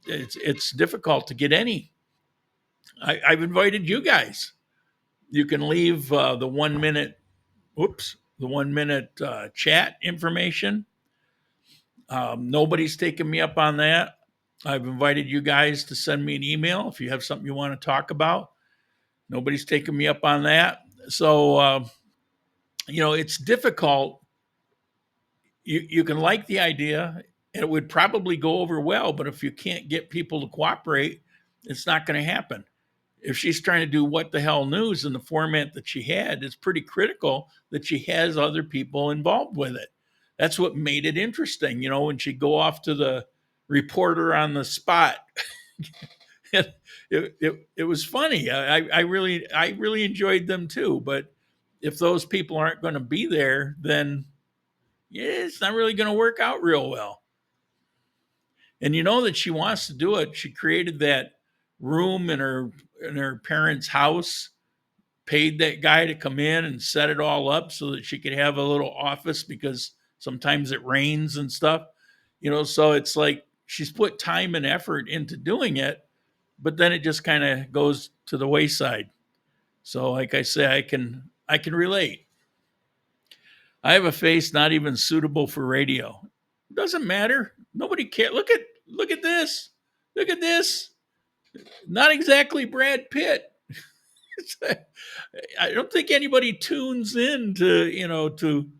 it's difficult to get any. I've invited you guys. You can leave the 1 minute, the 1 minute chat information. Nobody's taken me up on that. I've invited you guys to send me an email if you have something you want to talk about. Nobody's taken me up on that. So, it's difficult. You can like the idea and it would probably go over well, but if you can't get people to cooperate, it's not going to happen. If she's trying to do What the Hell News in the format that she had, it's pretty critical that she has other people involved with it. That's what made it interesting, when she'd go off to the reporter on the spot. it was funny. I really enjoyed them too. But if those people aren't going to be there, then it's not really going to work out real well. And that she wants to do it. She created that room in her parents' house, paid that guy to come in and set it all up so that she could have a little office because sometimes it rains and stuff. So it's like she's put time and effort into doing it, but then it just kind of goes to the wayside. So like I say, I can relate. I have a face not even suitable for radio. It doesn't matter. Nobody cares. Look at this. Look at this. Not exactly Brad Pitt. I don't think anybody tunes in to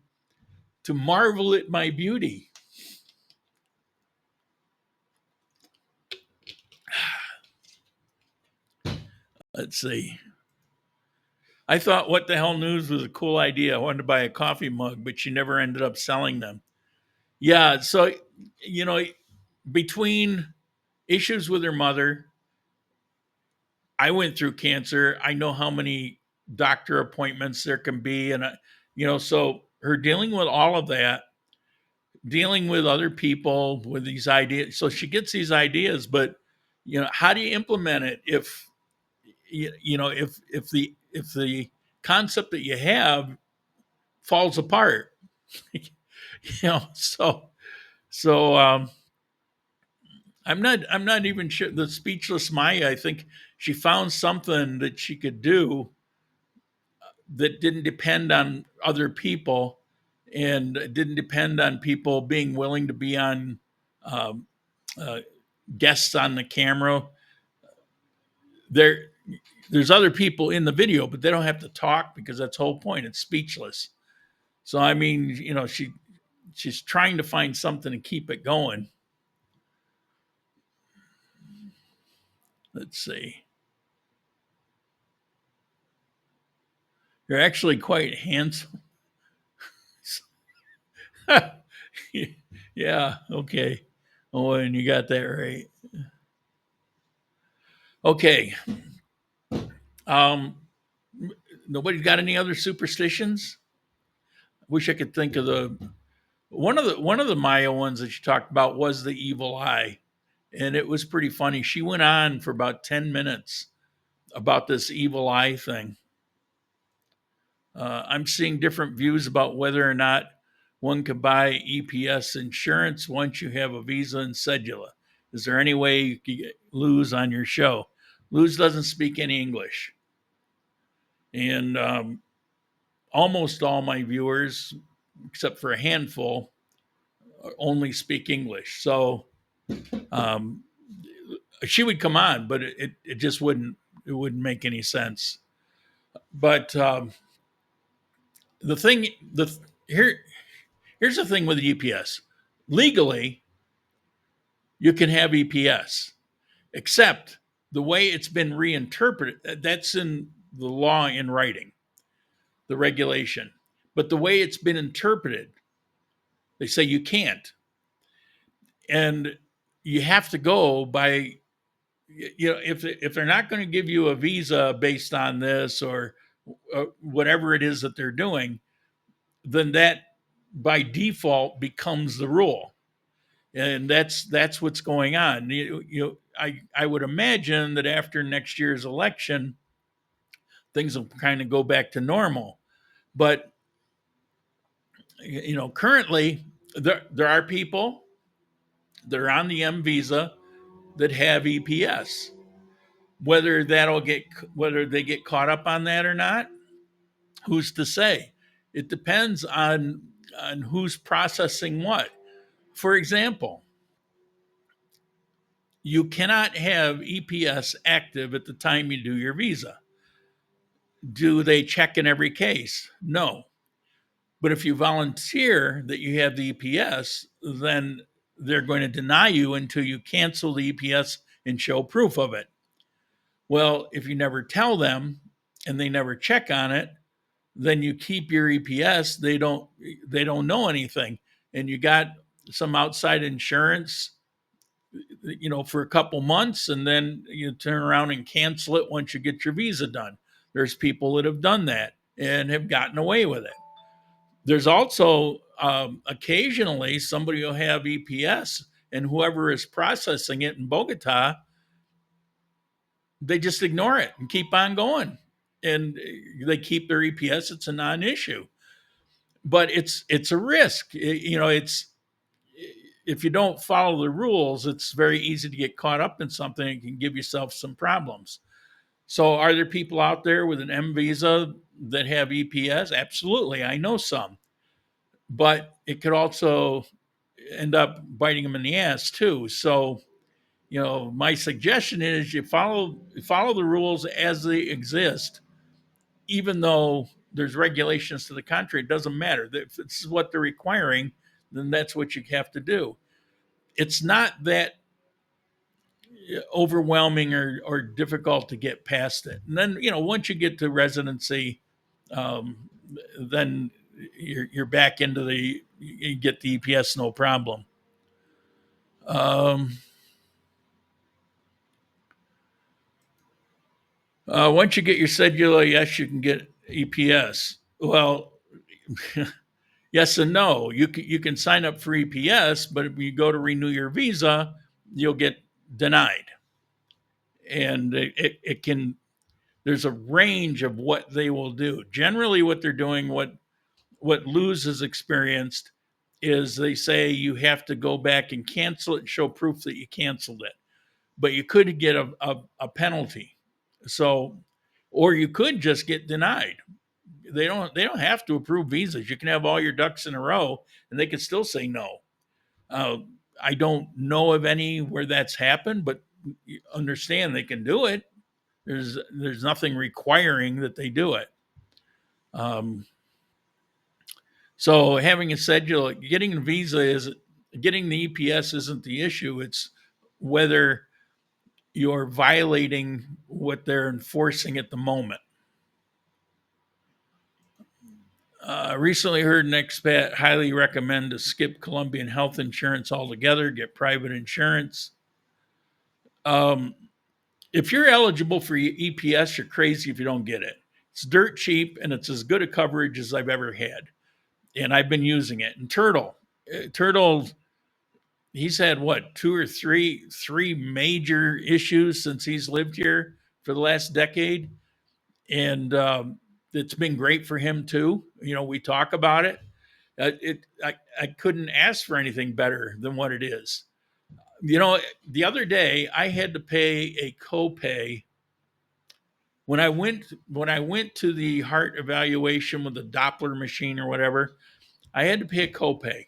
marvel at my beauty. Let's see. I thought What the Hell News was a cool idea. I wanted to buy a coffee mug, but she never ended up selling them. Yeah, so between issues with her mother, I went through cancer. I know how many doctor appointments there can be, and so her dealing with all of that, dealing with other people with these ideas. So she gets these ideas, but how do you implement it if if the concept that you have falls apart? So I'm not even sure. The Speechless Maya, I think she found something that she could do that didn't depend on other people and didn't depend on people being willing to be on guests on the camera. There's other people in the video, but they don't have to talk because that's the whole point. It's speechless. So, I mean, she's trying to find something to keep it going. Let's see. You're actually quite handsome. Yeah, okay. Oh, and you got that right. Okay. Nobody's got any other superstitions? Wish I could think of one of the Maya ones that you talked about was the evil eye. And it was pretty funny. She went on for about 10 minutes about this evil eye thing. I'm seeing different views about whether or not one could buy EPS insurance once you have a Visa and Cedula. Is there any way you could get Luz on your show? Luz doesn't speak any English. And almost all my viewers, except for a handful, only speak English. So she would come on, but it just wouldn't make any sense. But here's the thing with the EPS. Legally, you can have EPS, except the way it's been reinterpreted, that's in the law in writing, the regulation. But the way it's been interpreted, they say you can't. And you have to go by, if they're not going to give you a visa based on this or whatever it is that they're doing, then that by default becomes the rule. And that's what's going on. I would imagine that after next year's election, things will kind of go back to normal. But currently, There are people that are on the M visa that have EPS. Whether they get caught up on that or not, who's to say? It depends on who's processing what. For example, you cannot have EPS active at the time you do your visa. Do they check in every case? No. But if you volunteer that you have the EPS, then they're going to deny you until you cancel the EPS and show proof of it. Well, if you never tell them and they never check on it, then you keep your EPS. They don't know anything, and you got some outside insurance, for a couple months, and then you turn around and cancel it once you get your visa done. There's people that have done that and have gotten away with it. There's also occasionally somebody will have EPS, and whoever is processing it in Bogota, they just ignore it and keep on going, and they keep their EPS. It's a non-issue, but it's a risk. It's if you don't follow the rules, it's very easy to get caught up in something and can give yourself some problems. So, are there people out there with an M visa that have EPS? Absolutely, I know some, but it could also end up biting them in the ass too. So, my suggestion is you follow the rules as they exist, even though there's regulations to the contrary. It doesn't matter. If it's what they're requiring, then that's what you have to do. It's not that overwhelming or difficult to get past it. And then, once you get to residency, then you're back into you get the EPS, no problem. Once you get your cedula, yes, you can get EPS. Well, yes and no. You can sign up for EPS, but if you go to renew your visa, you'll get denied. And it can. There's a range of what they will do. Generally, what they're doing, what Luz has experienced, is they say you have to go back and cancel it and show proof that you canceled it. But you could get a penalty. So, or you could just get denied. They don't have to approve visas. You can have all your ducks in a row, and they can still say no. I don't know of any where that's happened, but you understand they can do it. There's nothing requiring that they do it. So having a cedula, getting a visa getting the EPS isn't the issue. It's whether you're violating what they're enforcing at the moment. Recently heard an expat highly recommend to skip Colombian health insurance altogether, get private insurance. If you're eligible for EPS, you're crazy if you don't get it. It's dirt cheap, and it's as good a coverage as I've ever had. And I've been using it. And Turtle, he's had two or three major issues since he's lived here for the last decade. And it's been great for him too. We talk about it. I couldn't ask for anything better than what it is. The other day I had to pay a copay when I went to the heart evaluation with the Doppler machine or whatever. I had to pay a copay.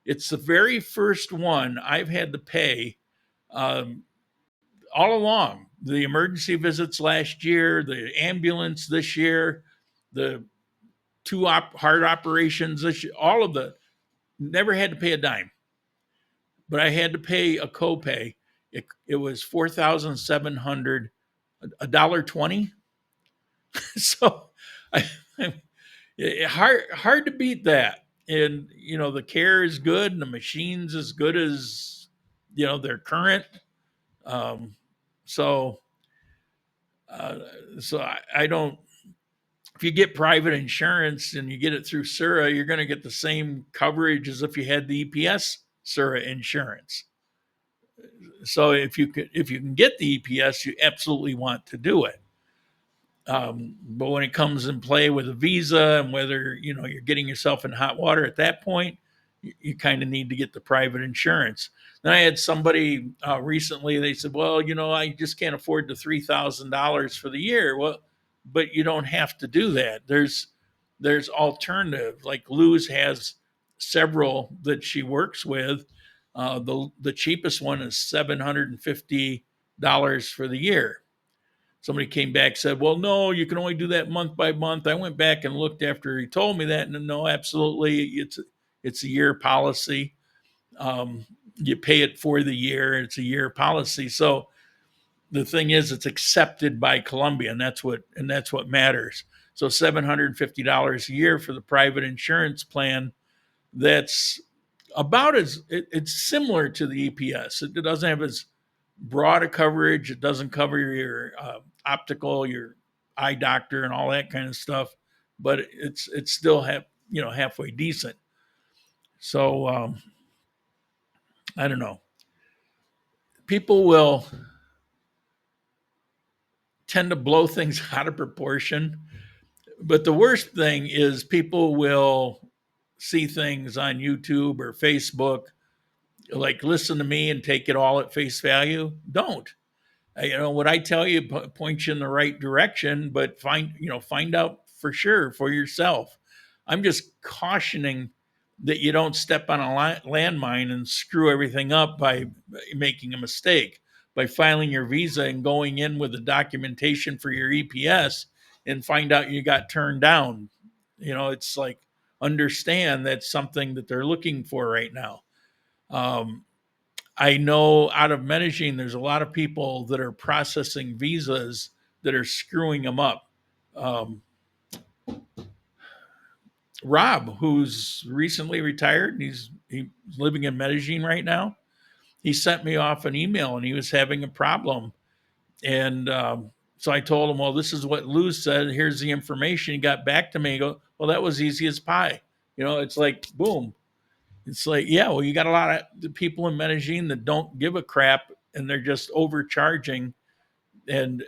It's the very first one I've had to pay all along. The emergency visits last year, the ambulance this year, the two heart operations this year, never had to pay a dime. But I had to pay a copay. It was $4,700, $1.20. So hard to beat that. And the care is good, and the machine's as good as they're current. So I don't. If you get private insurance and you get it through Sura, you're going to get the same coverage as if you had the EPS Sura insurance. So if you can get the EPS, you absolutely want to do it. But when it comes in play with a visa and whether you're getting yourself in hot water at that point, you kind of need to get the private insurance. Then I had somebody recently, they said, well, I just can't afford the $3,000 for the year. Well, but you don't have to do that. There's alternative. Like Luz has several that she works with. The cheapest one is $750 for the year. Somebody came back, said, well, no, you can only do that month by month. I went back and looked after he told me that, and no, absolutely, it's a year policy. You pay it for the year. It's a year policy. So the thing is, it's accepted by Columbia, and that's what matters. So $750 a year for the private insurance plan. That's about it's similar to the EPS. It doesn't have as broad a coverage. It doesn't cover your optical, your eye doctor, and all that kind of stuff. But it's still halfway decent. So I don't know. People will tend to blow things out of proportion. But the worst thing is people will see things on YouTube or Facebook, like listen to me and take it all at face value. Don't. What I tell you points you in the right direction, but find out for sure for yourself. I'm just cautioning that you don't step on a landmine and screw everything up by making a mistake, by filing your visa and going in with the documentation for your EPS and find out you got turned down. It's like, understand that's something that they're looking for right now. I know out of Medellin, there's a lot of people that are processing visas that are screwing them up. Rob, who's recently retired, and he's living in Medellin right now. He sent me off an email, and he was having a problem. And so I told him, well, this is what Luz said. Here's the information. He got back to me. He goes, well, that was easy as pie. It's like, boom. It's like, yeah, well, you got a lot of people in Medellin that don't give a crap, and they're just overcharging and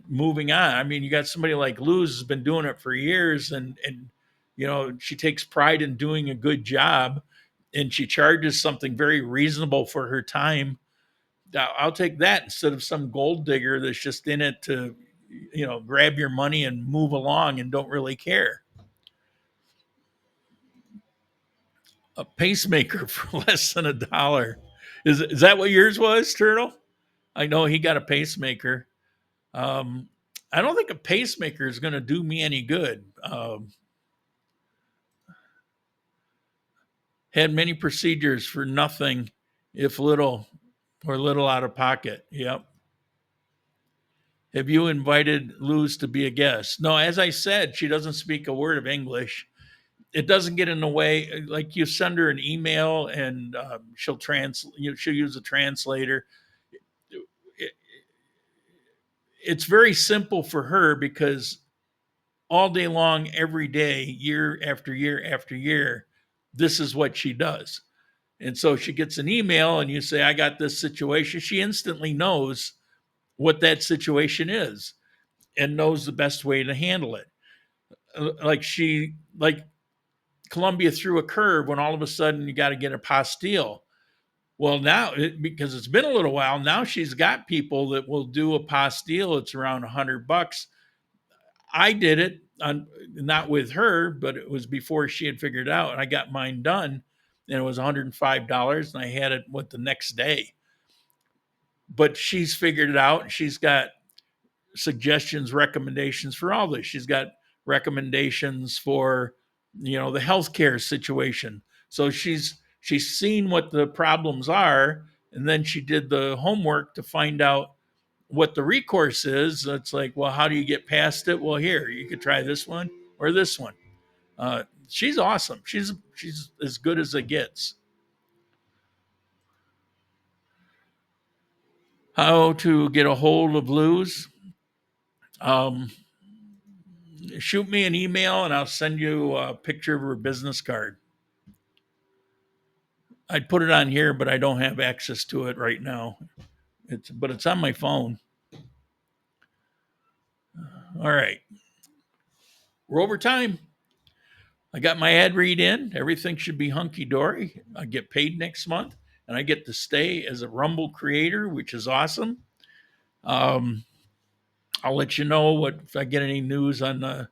moving on. I mean, you got somebody like Luz who's been doing it for years, and she takes pride in doing a good job, and she charges something very reasonable for her time. I'll take that instead of some gold digger that's just in it to, grab your money and move along and don't really care. A pacemaker for less than $1. Is that what yours was, Turtle? I know he got a pacemaker. I don't think a pacemaker is going to do me any good. Had many procedures for nothing, if little out of pocket. Yep. Have you invited Luz to be a guest? No, as I said, she doesn't speak a word of English. It doesn't get in the way. Like, you send her an email and she'll use a translator. It's very simple for her because all day long, every day, year after year after year, this is what she does. And so she gets an email and you say, I got this situation. She instantly knows what that situation is and knows the best way to handle it. Like Columbia threw a curve when all of a sudden you got to get a apostille. Well, now, because it's been a little while, now she's got people that will do a apostille. It's around $100. I did it, not with her, but it was before she had figured it out. And I got mine done, and it was $105, and I had it the next day. But she's figured it out. She's got suggestions, recommendations for all this. She's got recommendations for, the healthcare situation. So she's seen what the problems are, and then she did the homework to find out what the recourse is. It's like, well, how do you get past it? Well, here, you could try this one or this one. She's awesome. She's as good as it gets. How to get a hold of Luz? Shoot me an email and I'll send you a picture of her business card. I'd put it on here, but I don't have access to it right now. But it's on my phone. All right. We're over time. I got my ad read in. Everything should be hunky dory. I get paid next month, and I get to stay as a Rumble creator, which is awesome. Um, I'll let you know what if I get any news on the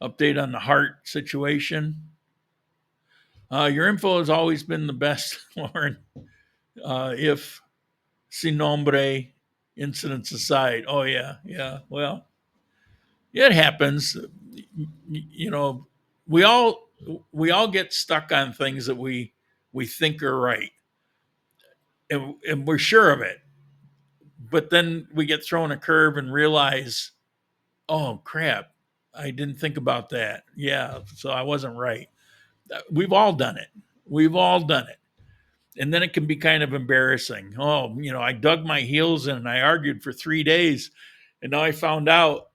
update on the heart situation. Your info has always been the best, Lauren. If sin nombre incidents aside, oh yeah. Well, it happens. You know, we all get stuck on things that we think are right, and we're sure of it. But then we get thrown a curve and realize, oh crap, I didn't think about that. Yeah, so I wasn't right. We've all done it. We've all done it. And then it can be kind of embarrassing. Oh, I dug my heels in and I argued for 3 days. And now I found out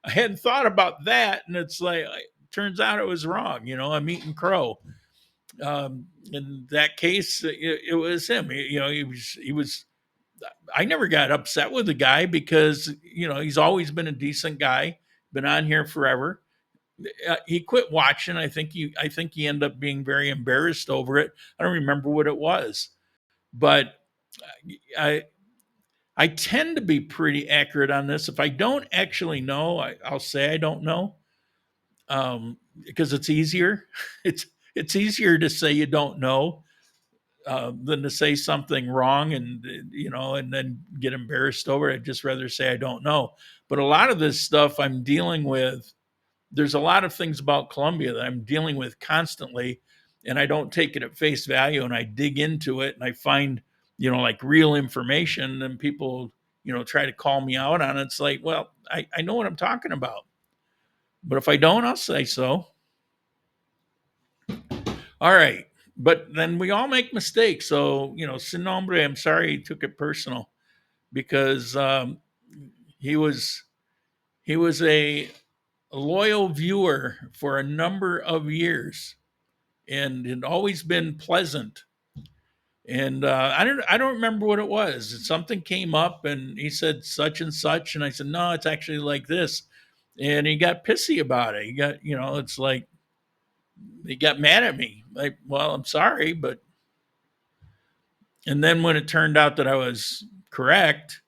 I hadn't thought about that. And it's like, turns out it was wrong. I'm eating crow. In that case, it was him. He was, I never got upset with the guy because, he's always been a decent guy, been on here forever. He quit watching. I think he ended up being very embarrassed over it. I don't remember what it was, but I tend to be pretty accurate on this. If I don't actually know, I'll say I don't know, because it's easier. It's easier to say you don't know than to say something wrong and and then get embarrassed over it. I'd just rather say I don't know. But a lot of this stuff I'm dealing with. There's a lot of things about Colombia that I'm dealing with constantly, and I don't take it at face value, and I dig into it and I find, like real information, and people, try to call me out on it. It's like, well, I know what I'm talking about, but if I don't, I'll say so. All right. But then we all make mistakes. So, sin nombre, I'm sorry he took it personal because he was a loyal viewer for a number of years and had always been pleasant. And I don't remember what it was. Something came up and he said such and such, and I said no, it's actually like this. And he got pissy about it. He got, it's like he got mad at me. Like, well, I'm sorry, but. And then when it turned out that I was correct,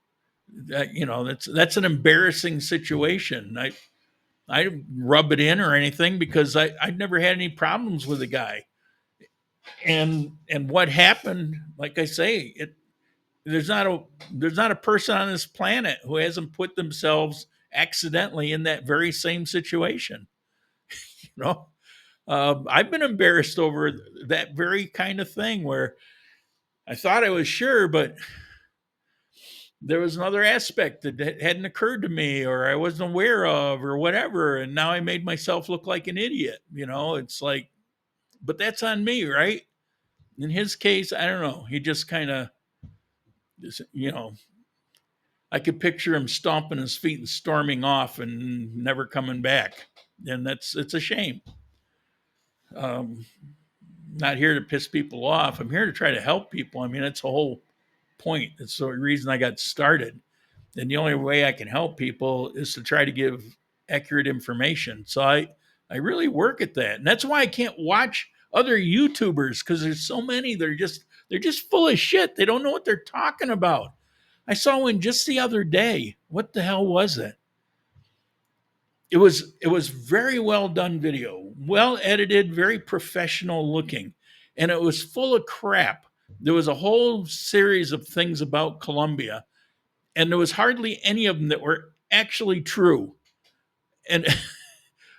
that's an embarrassing situation. I didn't rub it in or anything because I'd never had any problems with the guy. And what happened, like I say, there's not a person on this planet who hasn't put themselves accidentally in that very same situation. I've been embarrassed over that very kind of thing where I thought I was sure, but there was another aspect that hadn't occurred to me or I wasn't aware of or whatever. And now I made myself look like an idiot. It's like, but that's on me, right? In his case, I don't know. He just kind of, I could picture him stomping his feet and storming off and never coming back. And it's a shame. Not here to piss people off. I'm here to try to help people. I mean, that's the whole point. It's the reason I got started. And the only way I can help people is to try to give accurate information. So I really work at that. And that's why I can't watch other YouTubers because there's so many that they're just full of shit. They don't know what they're talking about. I saw one just the other day. What the hell was it? It was very well done video, well edited, very professional looking, and it was full of crap. There was a whole series of things about Colombia, and there was hardly any of them that were actually true. And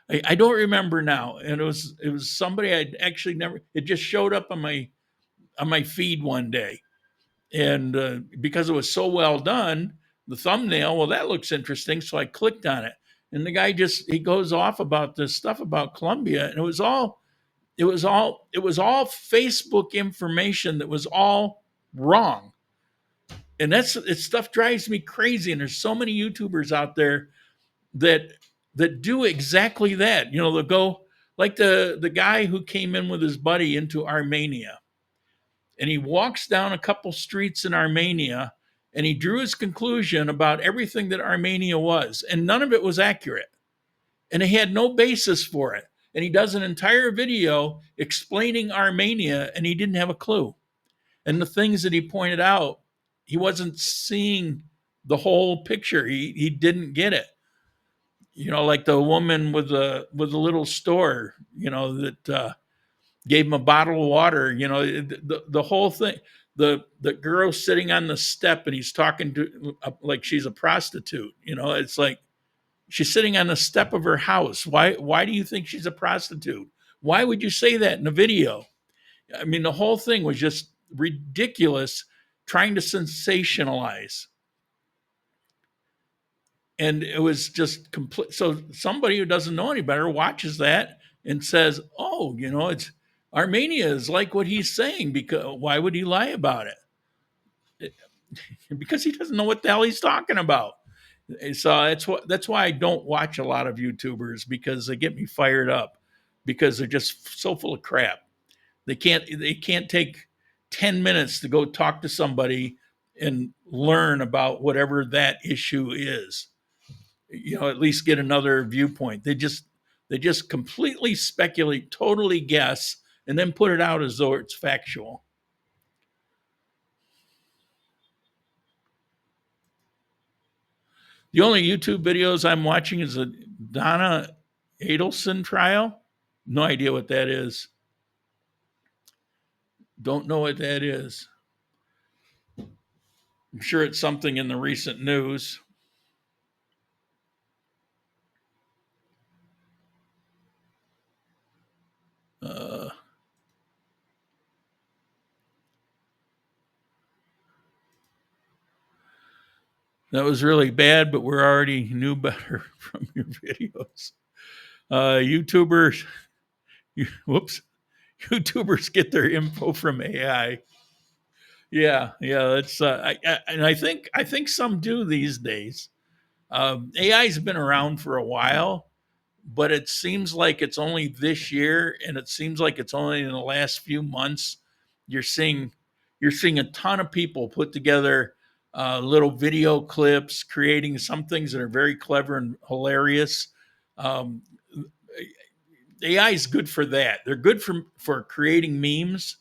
I don't remember now. And it was somebody I'd actually never. It just showed up on my feed one day, and because it was so well done, the thumbnail, well, that looks interesting, so I clicked on it. And the guy he goes off about this stuff about Colombia, and it was all Facebook information that was all wrong. And it's stuff drives me crazy. And there's so many YouTubers out there that do exactly that. They'll go like the guy who came in with his buddy into Armenia, and he walks down a couple streets in Armenia, and he drew his conclusion about everything that Armenia was, and none of it was accurate. And he had no basis for it. And he does an entire video explaining Armenia, and he didn't have a clue. And the things that he pointed out, he wasn't seeing the whole picture. He didn't get it. Like the woman with the little store, that gave him a bottle of water. The whole thing. The girl sitting on the step and he's talking to like she's a prostitute. It's like she's sitting on the step of her house. Why do you think she's a prostitute? Why would you say that in a video? I mean, the whole thing was just ridiculous, trying to sensationalize. And it was just complete. So somebody who doesn't know any better watches that and says, "Oh, it's Armenia is like what he's saying." Because why would he lie about it? Because he doesn't know what the hell he's talking about. So that's why I don't watch a lot of YouTubers, because they get me fired up, because they're just so full of crap. They can't take 10 minutes to go talk to somebody and learn about whatever that issue is. At least get another viewpoint. They just completely speculate, totally guess, and then put it out as though it's factual. The only YouTube videos I'm watching is a Donna Adelson trial. No idea what that is. Don't know what that is. I'm sure it's something in the recent news. That was really bad, but we're already knew better from your videos. YouTubers get their info from AI. Yeah, that's and I think some do these days. AI's been around for a while, but it seems like it's only this year, and it seems like it's only in the last few months you're seeing a ton of people put together little video clips, creating some things that are very clever and hilarious. AI is good for that. They're good for creating memes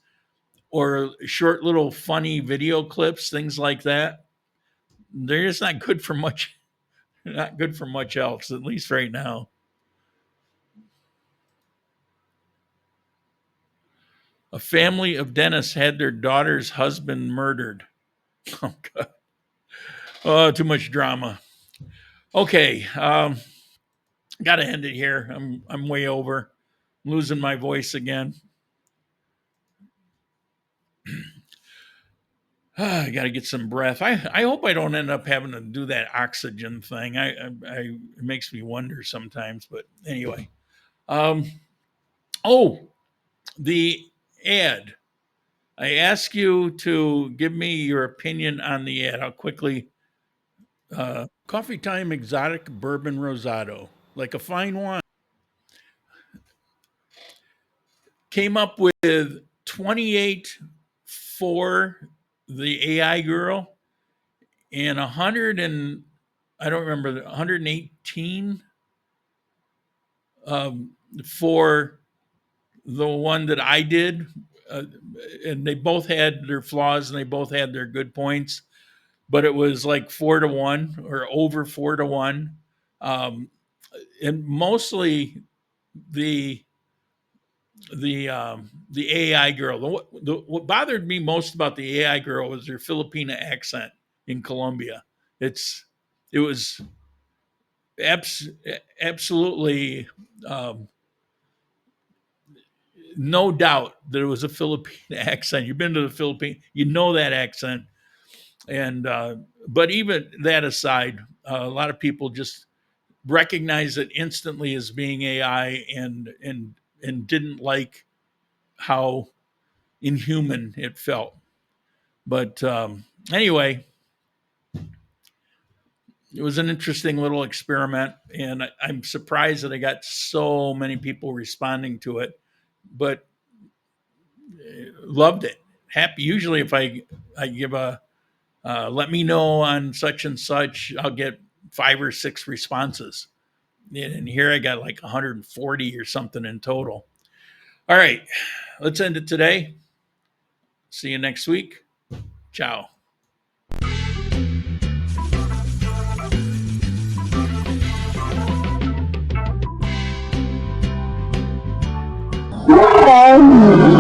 or short little funny video clips, things like that. They're just not good for much. Not good for much else, at least right now. A family of dentists had their daughter's husband murdered. Oh God. Oh, too much drama. Okay, got to end it here. I'm way over. I'm losing my voice again. I got to get some breath. I hope I don't end up having to do that oxygen thing. It makes me wonder sometimes. But anyway, the ad. I ask you to give me your opinion on the ad. How quickly. Coffee Time Exotic Bourbon Rosado, like a fine wine. Came up with 28 for the AI girl and 100 and I don't remember, 118 for the one that I did. And they both had their flaws and they both had their good points, but it was like 4-1 or over 4-1. And mostly the AI girl. What bothered me most about the AI girl was her Filipina accent in Colombia. It was absolutely no doubt that it was a Filipino accent. You've been to the Philippines, you know that accent. And but even that aside, a lot of people just recognize it instantly as being AI and didn't like how inhuman it felt. But anyway, it was an interesting little experiment, and I'm surprised that I got so many people responding to it, but loved it. Happy. Usually if I give a let me know on such and such, I'll get 5 or 6 responses. And here I got like 140 or something in total. All right, let's end it today. See you next week. Ciao. Oh.